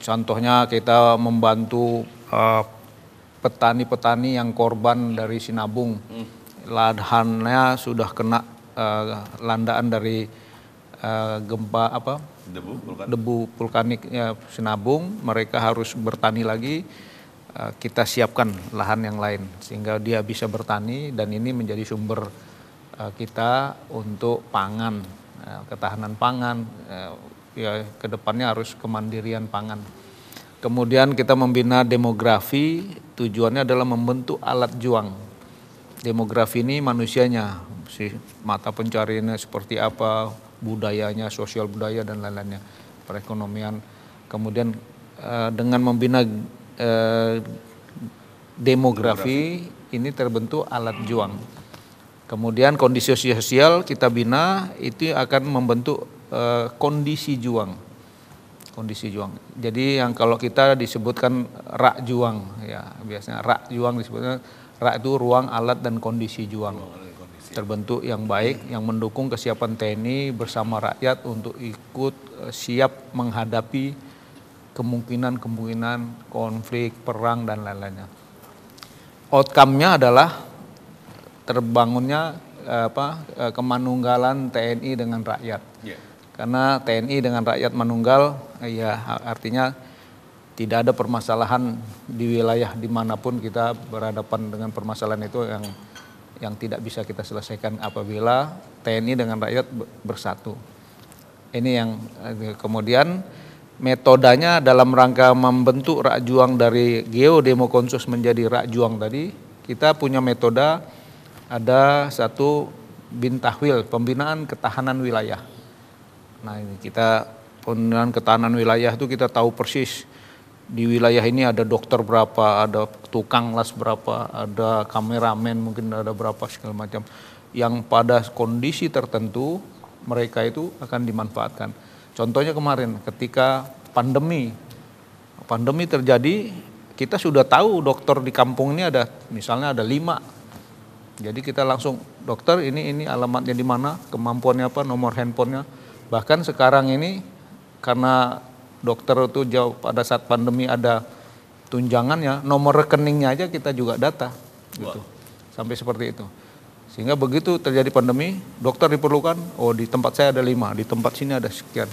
contohnya kita membantu petani-petani yang korban dari sinabung. Lahannya sudah kena landaan dari gempa debu vulkanik sinabung, mereka harus bertani lagi. Kita siapkan lahan yang lain sehingga dia bisa bertani, dan ini menjadi sumber kita untuk pangan, ketahanan pangan, ya kedepannya harus kemandirian pangan. Kemudian kita membina demografi, tujuannya adalah membentuk alat juang. Demografi ini manusianya, mata pencariannya seperti apa, budayanya, sosial budaya dan lain-lainnya, perekonomian. Kemudian dengan membina demografi ini terbentuk alat juang. Kemudian kondisi sosial kita bina itu akan membentuk kondisi juang. Kondisi juang. Jadi yang kalau kita disebutkan rak juang, ya biasanya rak juang disebutnya, rak itu ruang, alat dan kondisi juang. Terbentuk yang baik, yang mendukung kesiapan TNI bersama rakyat untuk ikut siap menghadapi kemungkinan konflik, perang dan lain-lainnya. Outcome-nya adalah terbangunnya kemanunggalan TNI dengan rakyat. Karena TNI dengan rakyat manunggal, ya artinya tidak ada permasalahan di wilayah dimanapun kita berhadapan dengan permasalahan itu yang tidak bisa kita selesaikan apabila TNI dengan rakyat bersatu. Ini yang kemudian metodenya dalam rangka membentuk rak juang dari geodemokonsus menjadi rak juang tadi, kita punya metode, ada satu bintahwil, pembinaan ketahanan wilayah. Nah ini kita pembinaan ketahanan wilayah itu kita tahu persis di wilayah ini ada dokter berapa, ada tukang las berapa, ada kameramen mungkin ada berapa segala macam, yang pada kondisi tertentu mereka itu akan dimanfaatkan. Contohnya kemarin ketika pandemi terjadi, kita sudah tahu dokter di kampung ini ada, misalnya ada 5. Jadi kita langsung, dokter ini alamatnya di mana, kemampuannya apa, nomor handphonenya. Bahkan sekarang ini karena dokter itu jauh pada saat pandemi ada tunjangannya, nomor rekeningnya aja kita juga data gitu. Sampai seperti itu. Sehingga begitu terjadi pandemi, dokter diperlukan, oh di tempat saya ada 5, di tempat sini ada sekian.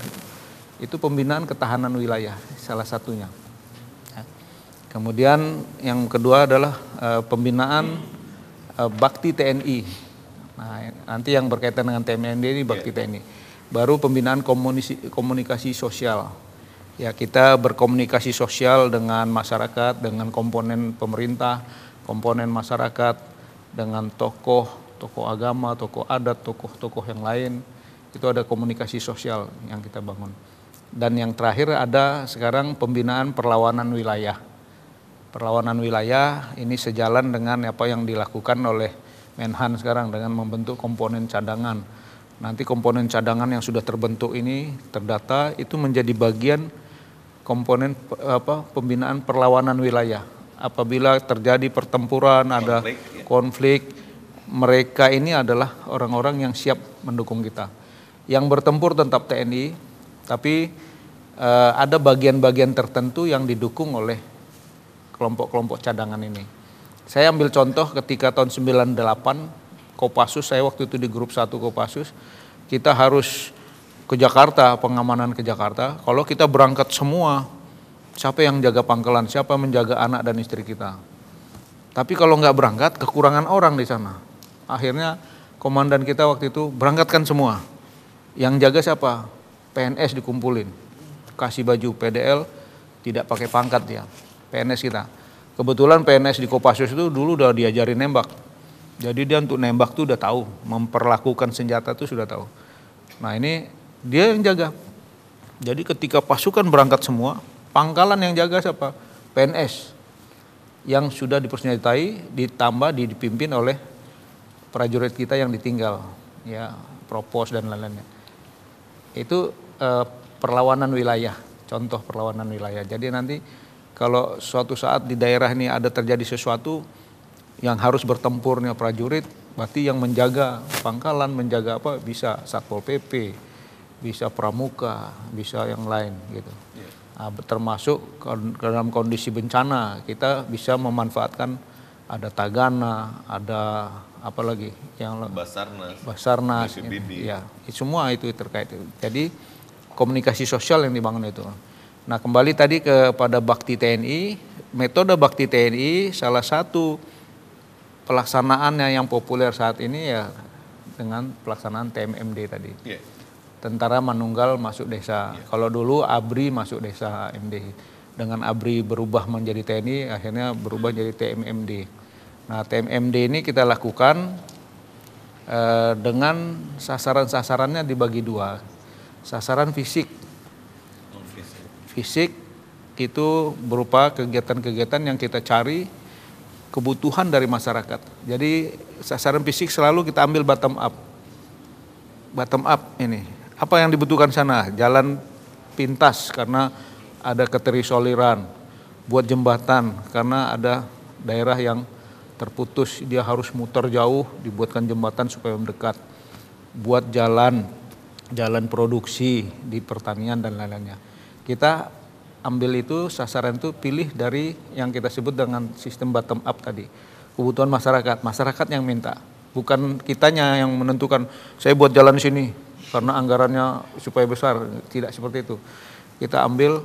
Itu pembinaan ketahanan wilayah salah satunya. Kemudian yang kedua adalah pembinaan bakti TNI. Nah, nanti yang berkaitan dengan TNI ini bakti TNI. Baru pembinaan komunikasi sosial. Ya, kita berkomunikasi sosial dengan masyarakat, dengan komponen pemerintah, komponen masyarakat, dengan tokoh agama, tokoh adat, tokoh yang lain. Itu ada komunikasi sosial yang kita bangun. Dan yang terakhir ada sekarang pembinaan perlawanan wilayah. Perlawanan wilayah ini sejalan dengan apa yang dilakukan oleh Menhan sekarang dengan membentuk komponen cadangan. Nanti komponen cadangan yang sudah terbentuk ini terdata, itu menjadi bagian komponen pembinaan perlawanan wilayah. Apabila terjadi pertempuran, ada konflik, mereka ini adalah orang-orang yang siap mendukung kita. Yang bertempur tetap TNI, tapi ada bagian-bagian tertentu yang didukung oleh kelompok-kelompok cadangan ini. Saya ambil contoh ketika tahun 98 Kopassus, saya waktu itu di grup 1 Kopassus, kita harus ke Jakarta, pengamanan ke Jakarta. Kalau kita berangkat semua, siapa yang jaga pangkalan, siapa menjaga anak dan istri kita. Tapi kalau nggak berangkat, kekurangan orang di sana. Akhirnya komandan kita waktu itu berangkatkan semua. Yang jaga siapa? PNS dikumpulin, kasih baju PDL, tidak pakai pangkat dia, PNS kita. Kebetulan PNS di Kopassus itu dulu udah diajarin nembak. Jadi dia untuk nembak tuh udah tahu, memperlakukan senjata tuh sudah tahu. Nah ini dia yang jaga. Jadi ketika pasukan berangkat semua, pangkalan yang jaga siapa? PNS. Yang sudah dipersenjatai, ditambah dipimpin oleh prajurit kita yang ditinggal, ya propos dan lain-lainnya. Itu perlawanan wilayah, contoh perlawanan wilayah. Jadi nanti kalau suatu saat di daerah ini ada terjadi sesuatu, Yang harus bertempurnya prajurit, berarti yang menjaga pangkalan, menjaga apa, bisa Satpol PP, bisa Pramuka, bisa yang lain gitu. Nah, termasuk dalam kondisi bencana, kita bisa memanfaatkan ada Tagana, ada apa lagi yang Basarnas, ya, semua itu terkait. Jadi komunikasi sosial yang dibangun itu. Nah, kembali tadi kepada Bakti TNI, metode Bakti TNI salah satu pelaksanaannya yang populer saat ini ya dengan pelaksanaan TMMD tadi. Tentara Manunggal masuk desa. Kalau dulu ABRI masuk desa MD. Dengan ABRI berubah menjadi TNI, akhirnya berubah jadi TMMD. Nah, TMMD ini kita lakukan dengan sasaran-sasarannya dibagi dua. Sasaran fisik. Fisik itu berupa kegiatan-kegiatan yang kita cari kebutuhan dari masyarakat. Jadi sasaran fisik selalu kita ambil bottom up. Bottom up ini. Apa yang dibutuhkan sana? Jalan pintas karena ada keterisoliran. Buat jembatan karena ada daerah yang terputus, dia harus muter jauh, dibuatkan jembatan supaya mendekat. Buat jalan produksi di pertanian dan lain-lainnya. Kita ambil itu, sasaran itu pilih dari yang kita sebut dengan sistem bottom up tadi. Kebutuhan masyarakat yang minta. Bukan kitanya yang menentukan, saya buat jalan sini karena anggarannya supaya besar. Tidak seperti itu. Kita ambil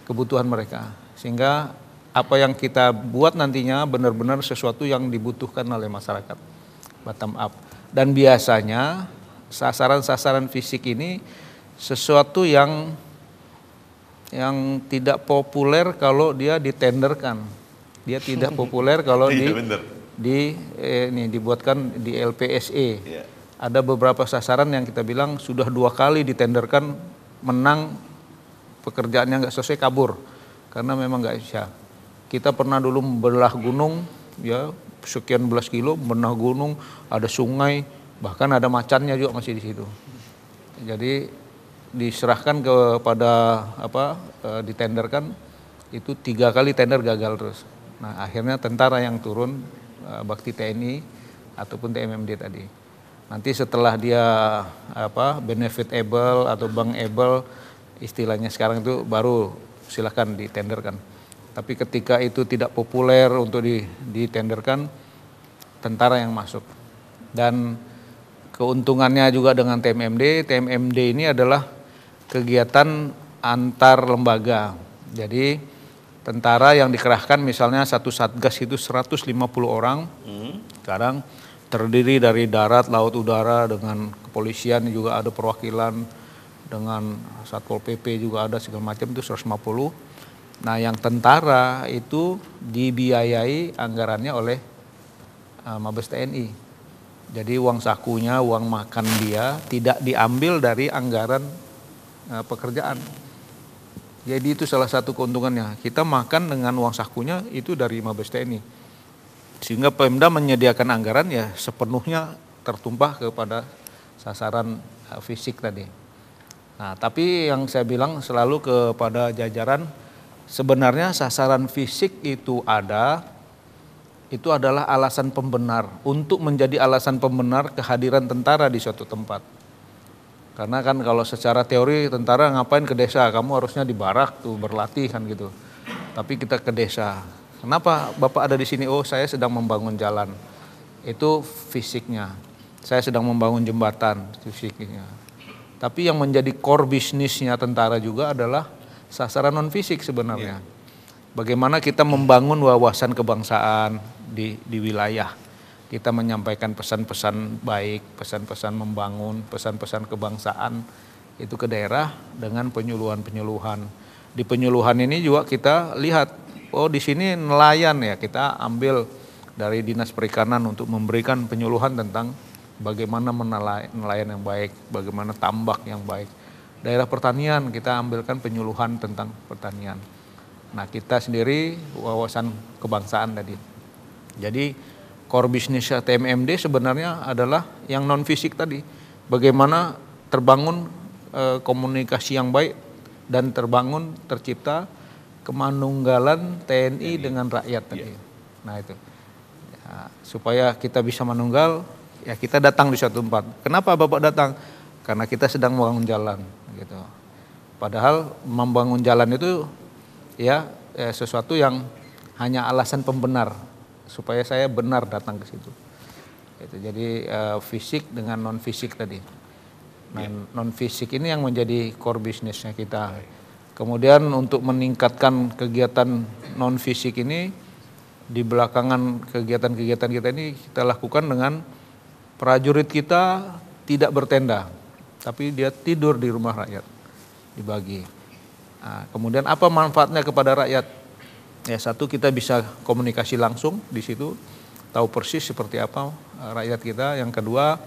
kebutuhan mereka. Sehingga apa yang kita buat nantinya benar-benar sesuatu yang dibutuhkan oleh masyarakat. Bottom up. Dan biasanya sasaran-sasaran fisik ini sesuatu yang tidak populer kalau dia ditenderkan. Dia tidak populer kalau dibuatkan di LPSE. Ada beberapa sasaran yang kita bilang sudah 2 kali ditenderkan, menang, pekerjaannya nggak selesai, kabur karena memang nggak bisa. Kita pernah dulu membelah gunung, ya sekian belas kilo, belah gunung, ada sungai, bahkan ada macannya juga masih di situ. Jadi diserahkan kepada ditenderkan, itu 3 kali tender gagal terus. Nah, akhirnya tentara yang turun, Bakti TNI ataupun TMMD tadi. Nanti setelah dia benefitable atau bankable, istilahnya sekarang itu baru silakan ditenderkan. Tapi ketika itu tidak populer untuk ditenderkan, tentara yang masuk. Dan keuntungannya juga dengan TMMD ini adalah kegiatan antar lembaga. Jadi tentara yang dikerahkan misalnya satu satgas itu 150 orang. Sekarang terdiri dari darat, laut, udara, dengan kepolisian juga ada perwakilan, dengan Satpol PP juga ada segala macam, itu 150. Nah, yang tentara itu dibiayai anggarannya oleh Mabes TNI. Jadi uang sakunya, uang makan dia tidak diambil dari anggaran pekerjaan. Jadi itu salah satu keuntungannya. Kita makan dengan uang sakunya itu dari Mabes TNI. Sehingga Pemda menyediakan anggaran ya sepenuhnya tertumpah kepada sasaran fisik tadi. Nah, tapi yang saya bilang selalu kepada jajaran, sebenarnya sasaran fisik itu adalah alasan pembenar, untuk menjadi alasan pembenar kehadiran tentara di suatu tempat. Karena kan kalau secara teori tentara ngapain ke desa, kamu harusnya di barak tuh berlatih kan gitu. Tapi kita ke desa. Kenapa Bapak ada di sini? Oh, saya sedang membangun jalan. Itu fisiknya. Saya sedang membangun jembatan, itu fisiknya. Tapi yang menjadi core bisnisnya tentara juga adalah sasaran non fisik sebenarnya. Bagaimana kita membangun wawasan kebangsaan di wilayah. Kita menyampaikan pesan-pesan baik, pesan-pesan membangun, pesan-pesan kebangsaan itu ke daerah dengan penyuluhan-penyuluhan. Di penyuluhan ini juga kita lihat, oh di sini nelayan ya, kita ambil dari Dinas Perikanan untuk memberikan penyuluhan tentang bagaimana nelayan yang baik, bagaimana tambak yang baik. Daerah pertanian kita ambilkan penyuluhan tentang pertanian. Nah, kita sendiri wawasan kebangsaan tadi. Jadi core bisnis TMMD sebenarnya adalah yang non fisik tadi. Bagaimana terbangun komunikasi yang baik dan tercipta kemanunggalan TNI dengan rakyat tadi. Nah itu. Nah, supaya kita bisa menunggal, ya kita datang di suatu tempat. Kenapa Bapak datang? Karena kita sedang membangun jalan, gitu. Padahal membangun jalan itu ya sesuatu yang hanya alasan pembenar supaya saya benar datang ke situ. Gitu. Jadi fisik dengan non fisik tadi. Nah, non fisik ini yang menjadi core bisnisnya kita. Kemudian untuk meningkatkan kegiatan non fisik ini, di belakangan kegiatan-kegiatan kita ini kita lakukan dengan prajurit kita tidak bertenda, tapi dia tidur di rumah rakyat, dibagi. Nah, kemudian apa manfaatnya kepada rakyat? Ya satu, kita bisa komunikasi langsung di situ, tahu persis seperti apa rakyat kita. Yang kedua,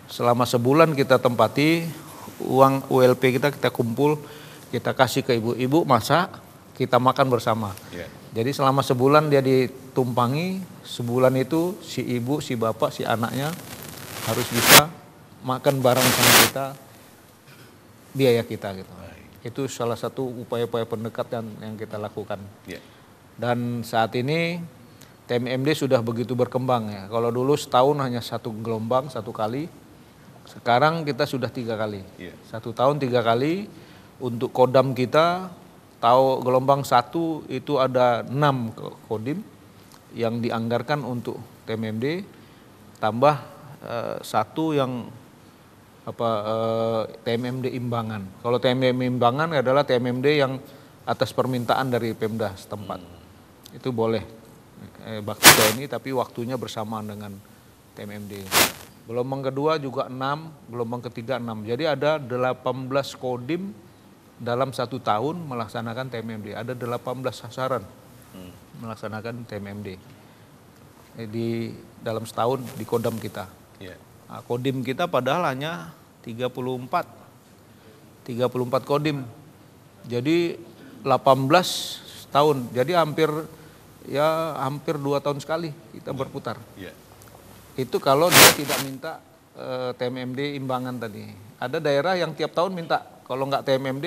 selama sebulan kita tempati, uang ULP kita kumpul, kita kasih ke ibu-ibu, masak, kita makan bersama. Jadi selama sebulan dia ditumpangi, sebulan itu si ibu, si bapak, si anaknya harus bisa makan bareng sama kita, biaya kita gitu. Itu salah satu upaya-upaya pendekatan yang kita lakukan. Dan saat ini TMMD sudah begitu berkembang ya. Kalau dulu setahun hanya satu gelombang, satu kali. Sekarang kita sudah 3 kali. 1 tahun 3 kali. Untuk kodam kita, tahu gelombang 1 itu ada 6 kodim yang dianggarkan untuk TMMD, tambah 1 yang TMMD imbangan. Kalau TMMD imbangan adalah TMMD yang atas permintaan dari Pemda setempat. Itu boleh bakti TNI tapi waktunya bersamaan dengan TMMD. Gelombang kedua juga 6, gelombang ketiga 6. Jadi ada 18 kodim dalam 1 tahun melaksanakan TMMD. Ada 18 sasaran melaksanakan TMMD di dalam setahun di kodam kita. Nah, kodim kita padahal hanya 34 kodim. Jadi 18 tahun. Jadi hampir 2 tahun sekali kita berputar. Itu kalau dia tidak minta TMMD imbangan tadi. Ada daerah yang tiap tahun minta, kalau nggak TMMD,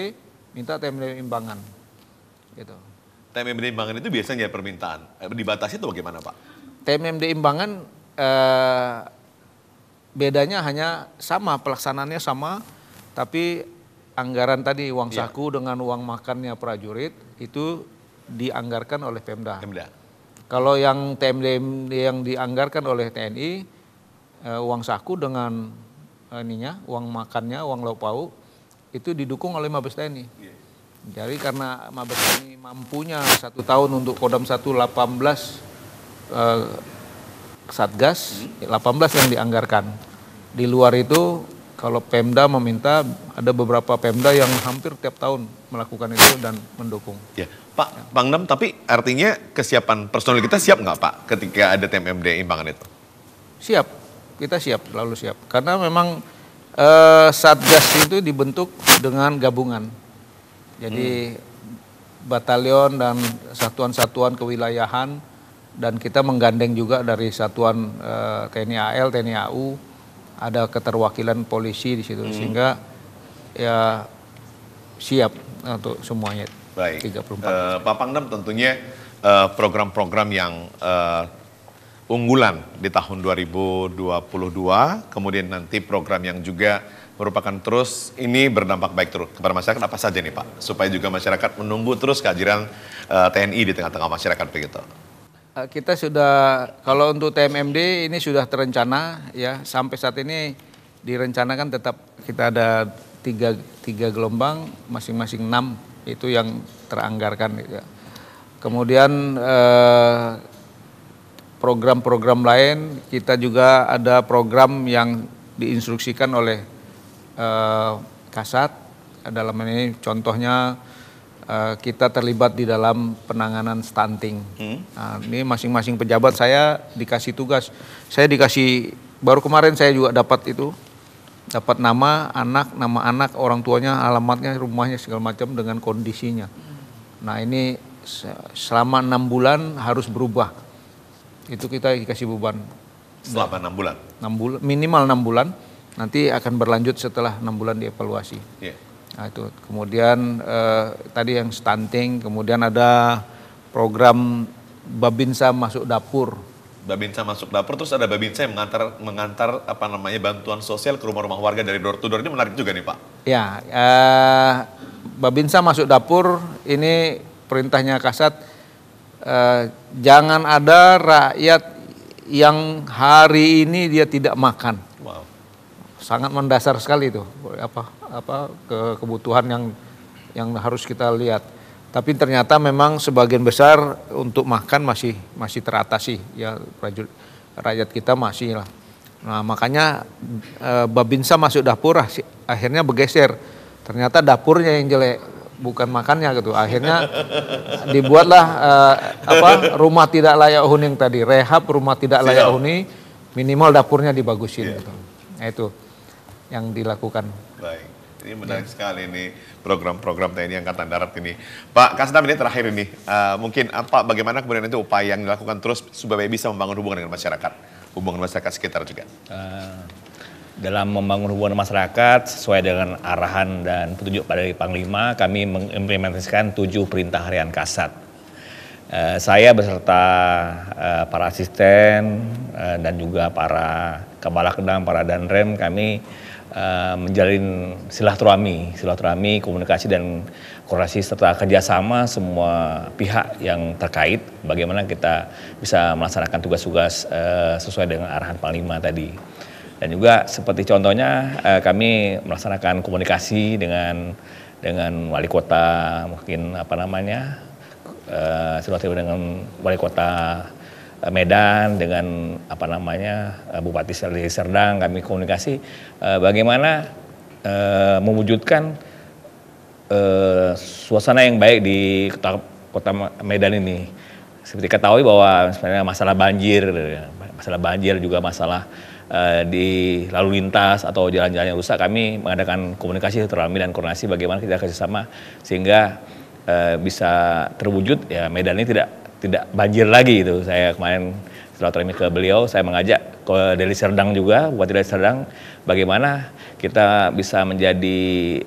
minta TMMD imbangan. Gitu. TMMD imbangan itu biasanya permintaan. Dibatasi itu bagaimana Pak? TMMD imbangan bedanya hanya sama, pelaksanaannya sama, tapi anggaran tadi uang saku dengan uang makannya prajurit itu dianggarkan oleh Pemda. Kalau yang TMMD yang dianggarkan oleh TNI, uang saku dengan uang makannya, uang lauk pauk, itu didukung oleh Mabes TNI. Jadi karena Mabes TNI mampunya 1 tahun untuk Kodam 1 18 Satgas, 18 yang dianggarkan. Di luar itu kalau Pemda meminta, ada beberapa Pemda yang hampir tiap tahun melakukan itu dan mendukung. Pak Pangdam, tapi artinya kesiapan personil kita siap nggak Pak ketika ada TMMD imbangan itu? Siap, kita siap, selalu siap. Karena memang Satgas itu dibentuk dengan gabungan. Jadi batalion dan satuan-satuan kewilayahan, dan kita menggandeng juga dari satuan TNI AL, TNI AU, ada keterwakilan polisi di situ, sehingga ya siap untuk semuanya. Baik, 34. Pak Pangdam, tentunya program-program yang unggulan di tahun 2022, kemudian nanti program yang juga merupakan terus ini berdampak baik terus kepada masyarakat, apa saja nih Pak? Supaya juga masyarakat menunggu terus kehadiran TNI di tengah-tengah masyarakat begitu. Kita sudah, kalau untuk TMMD ini sudah terencana ya, sampai saat ini direncanakan tetap kita ada tiga gelombang, masing-masing 6 itu yang teranggarkan gitu ya. Kemudian program-program lain kita juga ada program yang diinstruksikan oleh Kasat, dalam ini contohnya kita terlibat di dalam penanganan stunting. Nah, ini masing-masing pejabat saya dikasih tugas. Saya dikasih, baru kemarin saya juga dapat nama anak, orang tuanya, alamatnya, rumahnya, segala macam dengan kondisinya. Nah ini selama 6 bulan harus berubah. Itu kita dikasih beban. Selama 6 bulan? 6 bulan, minimal 6 bulan. Nanti akan berlanjut setelah 6 bulan dievaluasi. Nah itu, kemudian tadi yang stunting, kemudian ada program Babinsa masuk dapur. Babinsa masuk dapur, terus ada Babinsa yang mengantar apa namanya bantuan sosial ke rumah-rumah warga dari door to door. Ini menarik juga nih Pak. Ya, Babinsa masuk dapur ini perintahnya Kasat, jangan ada rakyat yang hari ini dia tidak makan. Wow. Sangat mendasar sekali itu, kebutuhan yang harus kita lihat. Tapi ternyata memang sebagian besar untuk makan masih teratasi ya, rakyat kita masih lah. Nah makanya Babinsa masuk dapur akhirnya bergeser. Ternyata dapurnya yang jelek, bukan makannya gitu. Akhirnya dibuatlah rumah tidak layak huni yang tadi, rehab rumah tidak layak huni, minimal dapurnya dibagusin gitu. Nah itu yang dilakukan. Baik. Ini menarik sekali nih program-program TNI Angkatan Darat ini. Pak Kasdam, ini terakhir ini, mungkin bagaimana kemudian itu upaya yang dilakukan terus supaya bisa membangun hubungan dengan masyarakat, hubungan masyarakat sekitar juga. Dalam membangun hubungan masyarakat sesuai dengan arahan dan petunjuk dari Panglima, kami mengimplementasikan 7 perintah harian Kasat. Saya beserta para asisten dan juga para Kabalakedam, para Danrem, kami menjalin silaturahmi, komunikasi dan koordinasi serta kerjasama semua pihak yang terkait bagaimana kita bisa melaksanakan tugas-tugas sesuai dengan arahan Panglima tadi. Dan juga seperti contohnya kami melaksanakan komunikasi dengan wali kota, mungkin silaturahmi dengan wali kota Medan, dengan Bupati Serdang, kami komunikasi bagaimana mewujudkan suasana yang baik di kota Medan ini. Seperti ketahui bahwa sebenarnya masalah banjir juga masalah di lalu lintas atau jalan-jalan yang rusak, kami mengadakan komunikasi silaturahmi dan koordinasi bagaimana kita kerjasama sehingga bisa terwujud ya Medan ini tidak banjir lagi itu. Saya kemarin silaturahmi ke beliau, saya mengajak ke Deli Serdang juga, Bupati Deli Serdang, bagaimana kita bisa menjadi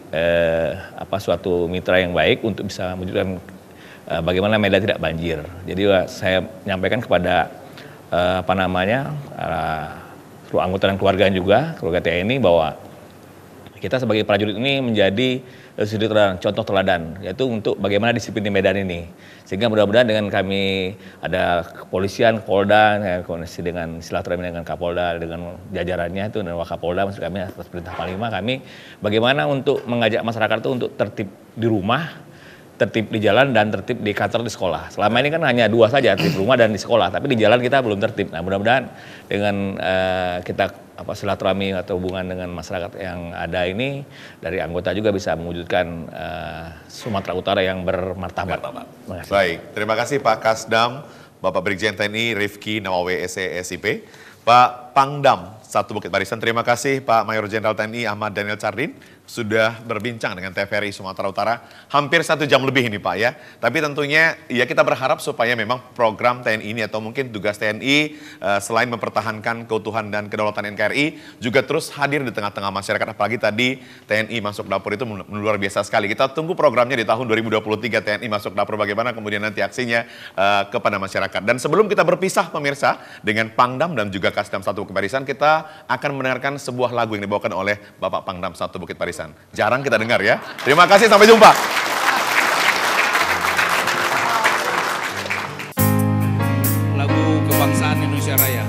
suatu mitra yang baik untuk bisa mewujudkan bagaimana Medan tidak banjir. Jadi saya menyampaikan kepada seluruh anggota dan keluarga TNI bahwa kita sebagai prajurit ini menjadi contoh teladan, yaitu untuk bagaimana disiplin di Medan ini. Sehingga mudah-mudahan dengan kami ada kepolisian, Polda, koordinasi dengan silaturahmi dengan Kapolda, dengan jajarannya itu dan Wakapolda, maksud kami atas perintah Panglima, kami bagaimana untuk mengajak masyarakat itu untuk tertib di rumah, tertib di jalan, dan tertib di kantor, di sekolah. Selama ini kan hanya 2 saja, tertib rumah dan di sekolah, tapi di jalan kita belum tertib. Nah mudah-mudahan dengan kita silaturahmi atau hubungan dengan masyarakat yang ada ini, dari anggota juga bisa mewujudkan Sumatera Utara yang bermartabat. Baik, terima kasih Pak Kasdam, Bapak Brigjen TNI Rifki Nawawi SIP, Pak Pangdam 1 Bukit Barisan, terima kasih Pak Mayor Jenderal TNI Ahmad Daniel Chardin sudah berbincang dengan TVRI Sumatera Utara hampir 1 jam lebih ini Pak ya. Tapi tentunya ya kita berharap supaya memang program TNI ini atau mungkin tugas TNI selain mempertahankan keutuhan dan kedaulatan NKRI juga terus hadir di tengah-tengah masyarakat. Apalagi tadi TNI masuk dapur itu luar biasa sekali. Kita tunggu programnya di tahun 2023 TNI masuk dapur, bagaimana kemudian nanti aksinya kepada masyarakat. Dan sebelum kita berpisah pemirsa dengan Pangdam dan juga Kasdam 1 Bukit Barisan, kita akan mendengarkan sebuah lagu yang dibawakan oleh Bapak Pangdam 1 Bukit Barisan. Jarang kita dengar ya. Terima kasih, sampai jumpa. Lagu kebangsaan Indonesia Raya.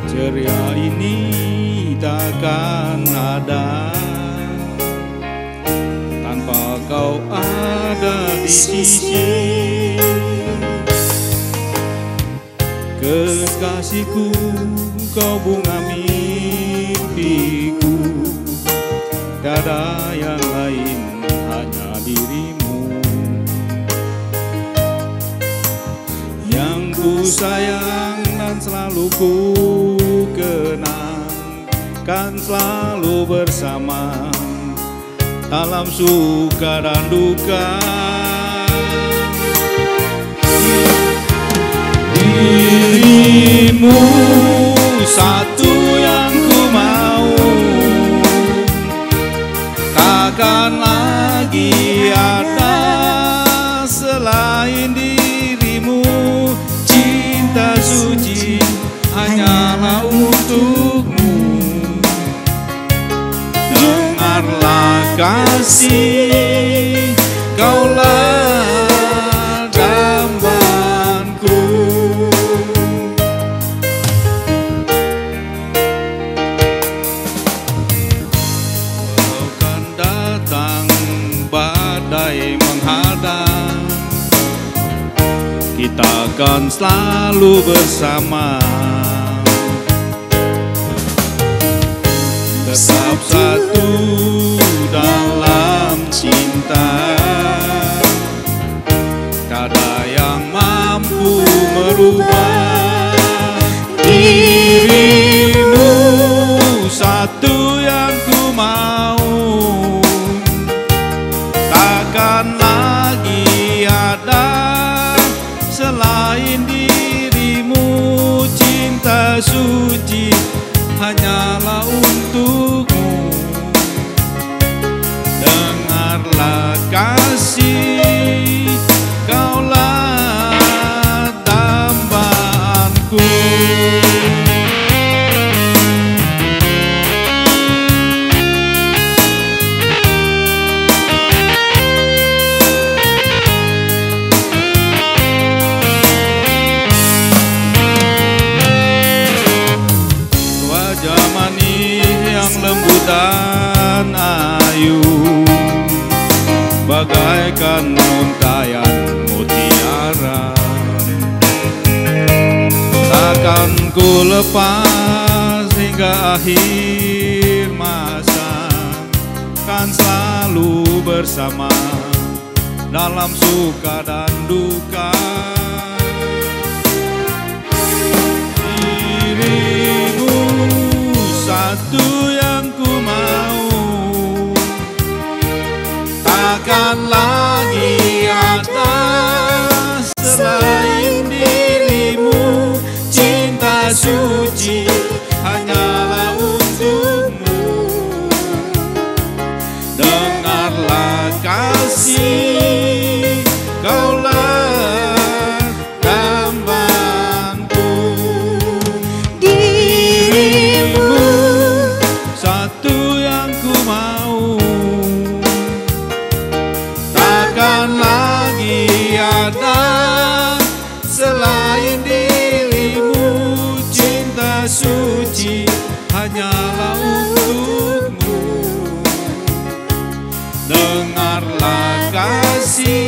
Ceria ini takkan ada tanpa kau ada di sisi. Kekasihku, kau bunga mimpiku, tiada yang lain ku sayang dan selalu ku kenang, kan selalu bersama dalam suka dan duka. Dirimu satu yang ku mau, takkan lagi ada selain dirimu. Cinta suci hanyalah untukmu. Dengarlah kasih, kaulah dambaanku. Walau kan datang badai menghadang, kita akan selalu bersama. Tetap satu dalam cinta, tiada yang mampu merubah dirimu. Satu yang ku mau, takkan lagi ada selain dirimu. Cinta suci hanyalah untukmu. Dengarlah kasih, kaulah dambaanku. Wajah manis yang lembut dan ayu, bagaikan untayan mutiara. Takkan ku lepas hingga akhir masa, kan selalu bersama dalam suka dan duka. Dirimu satu yang ku mau, takkan lagi ada selain dirimu. Cinta suci hanyalah untukmu. Dengarlah kasih, kaulah dambaanku. Dirimu satu yang ku mau, takkan lagi ada selain dirimu. Cinta suci hanyalah untukmu. Dengarlah kasih,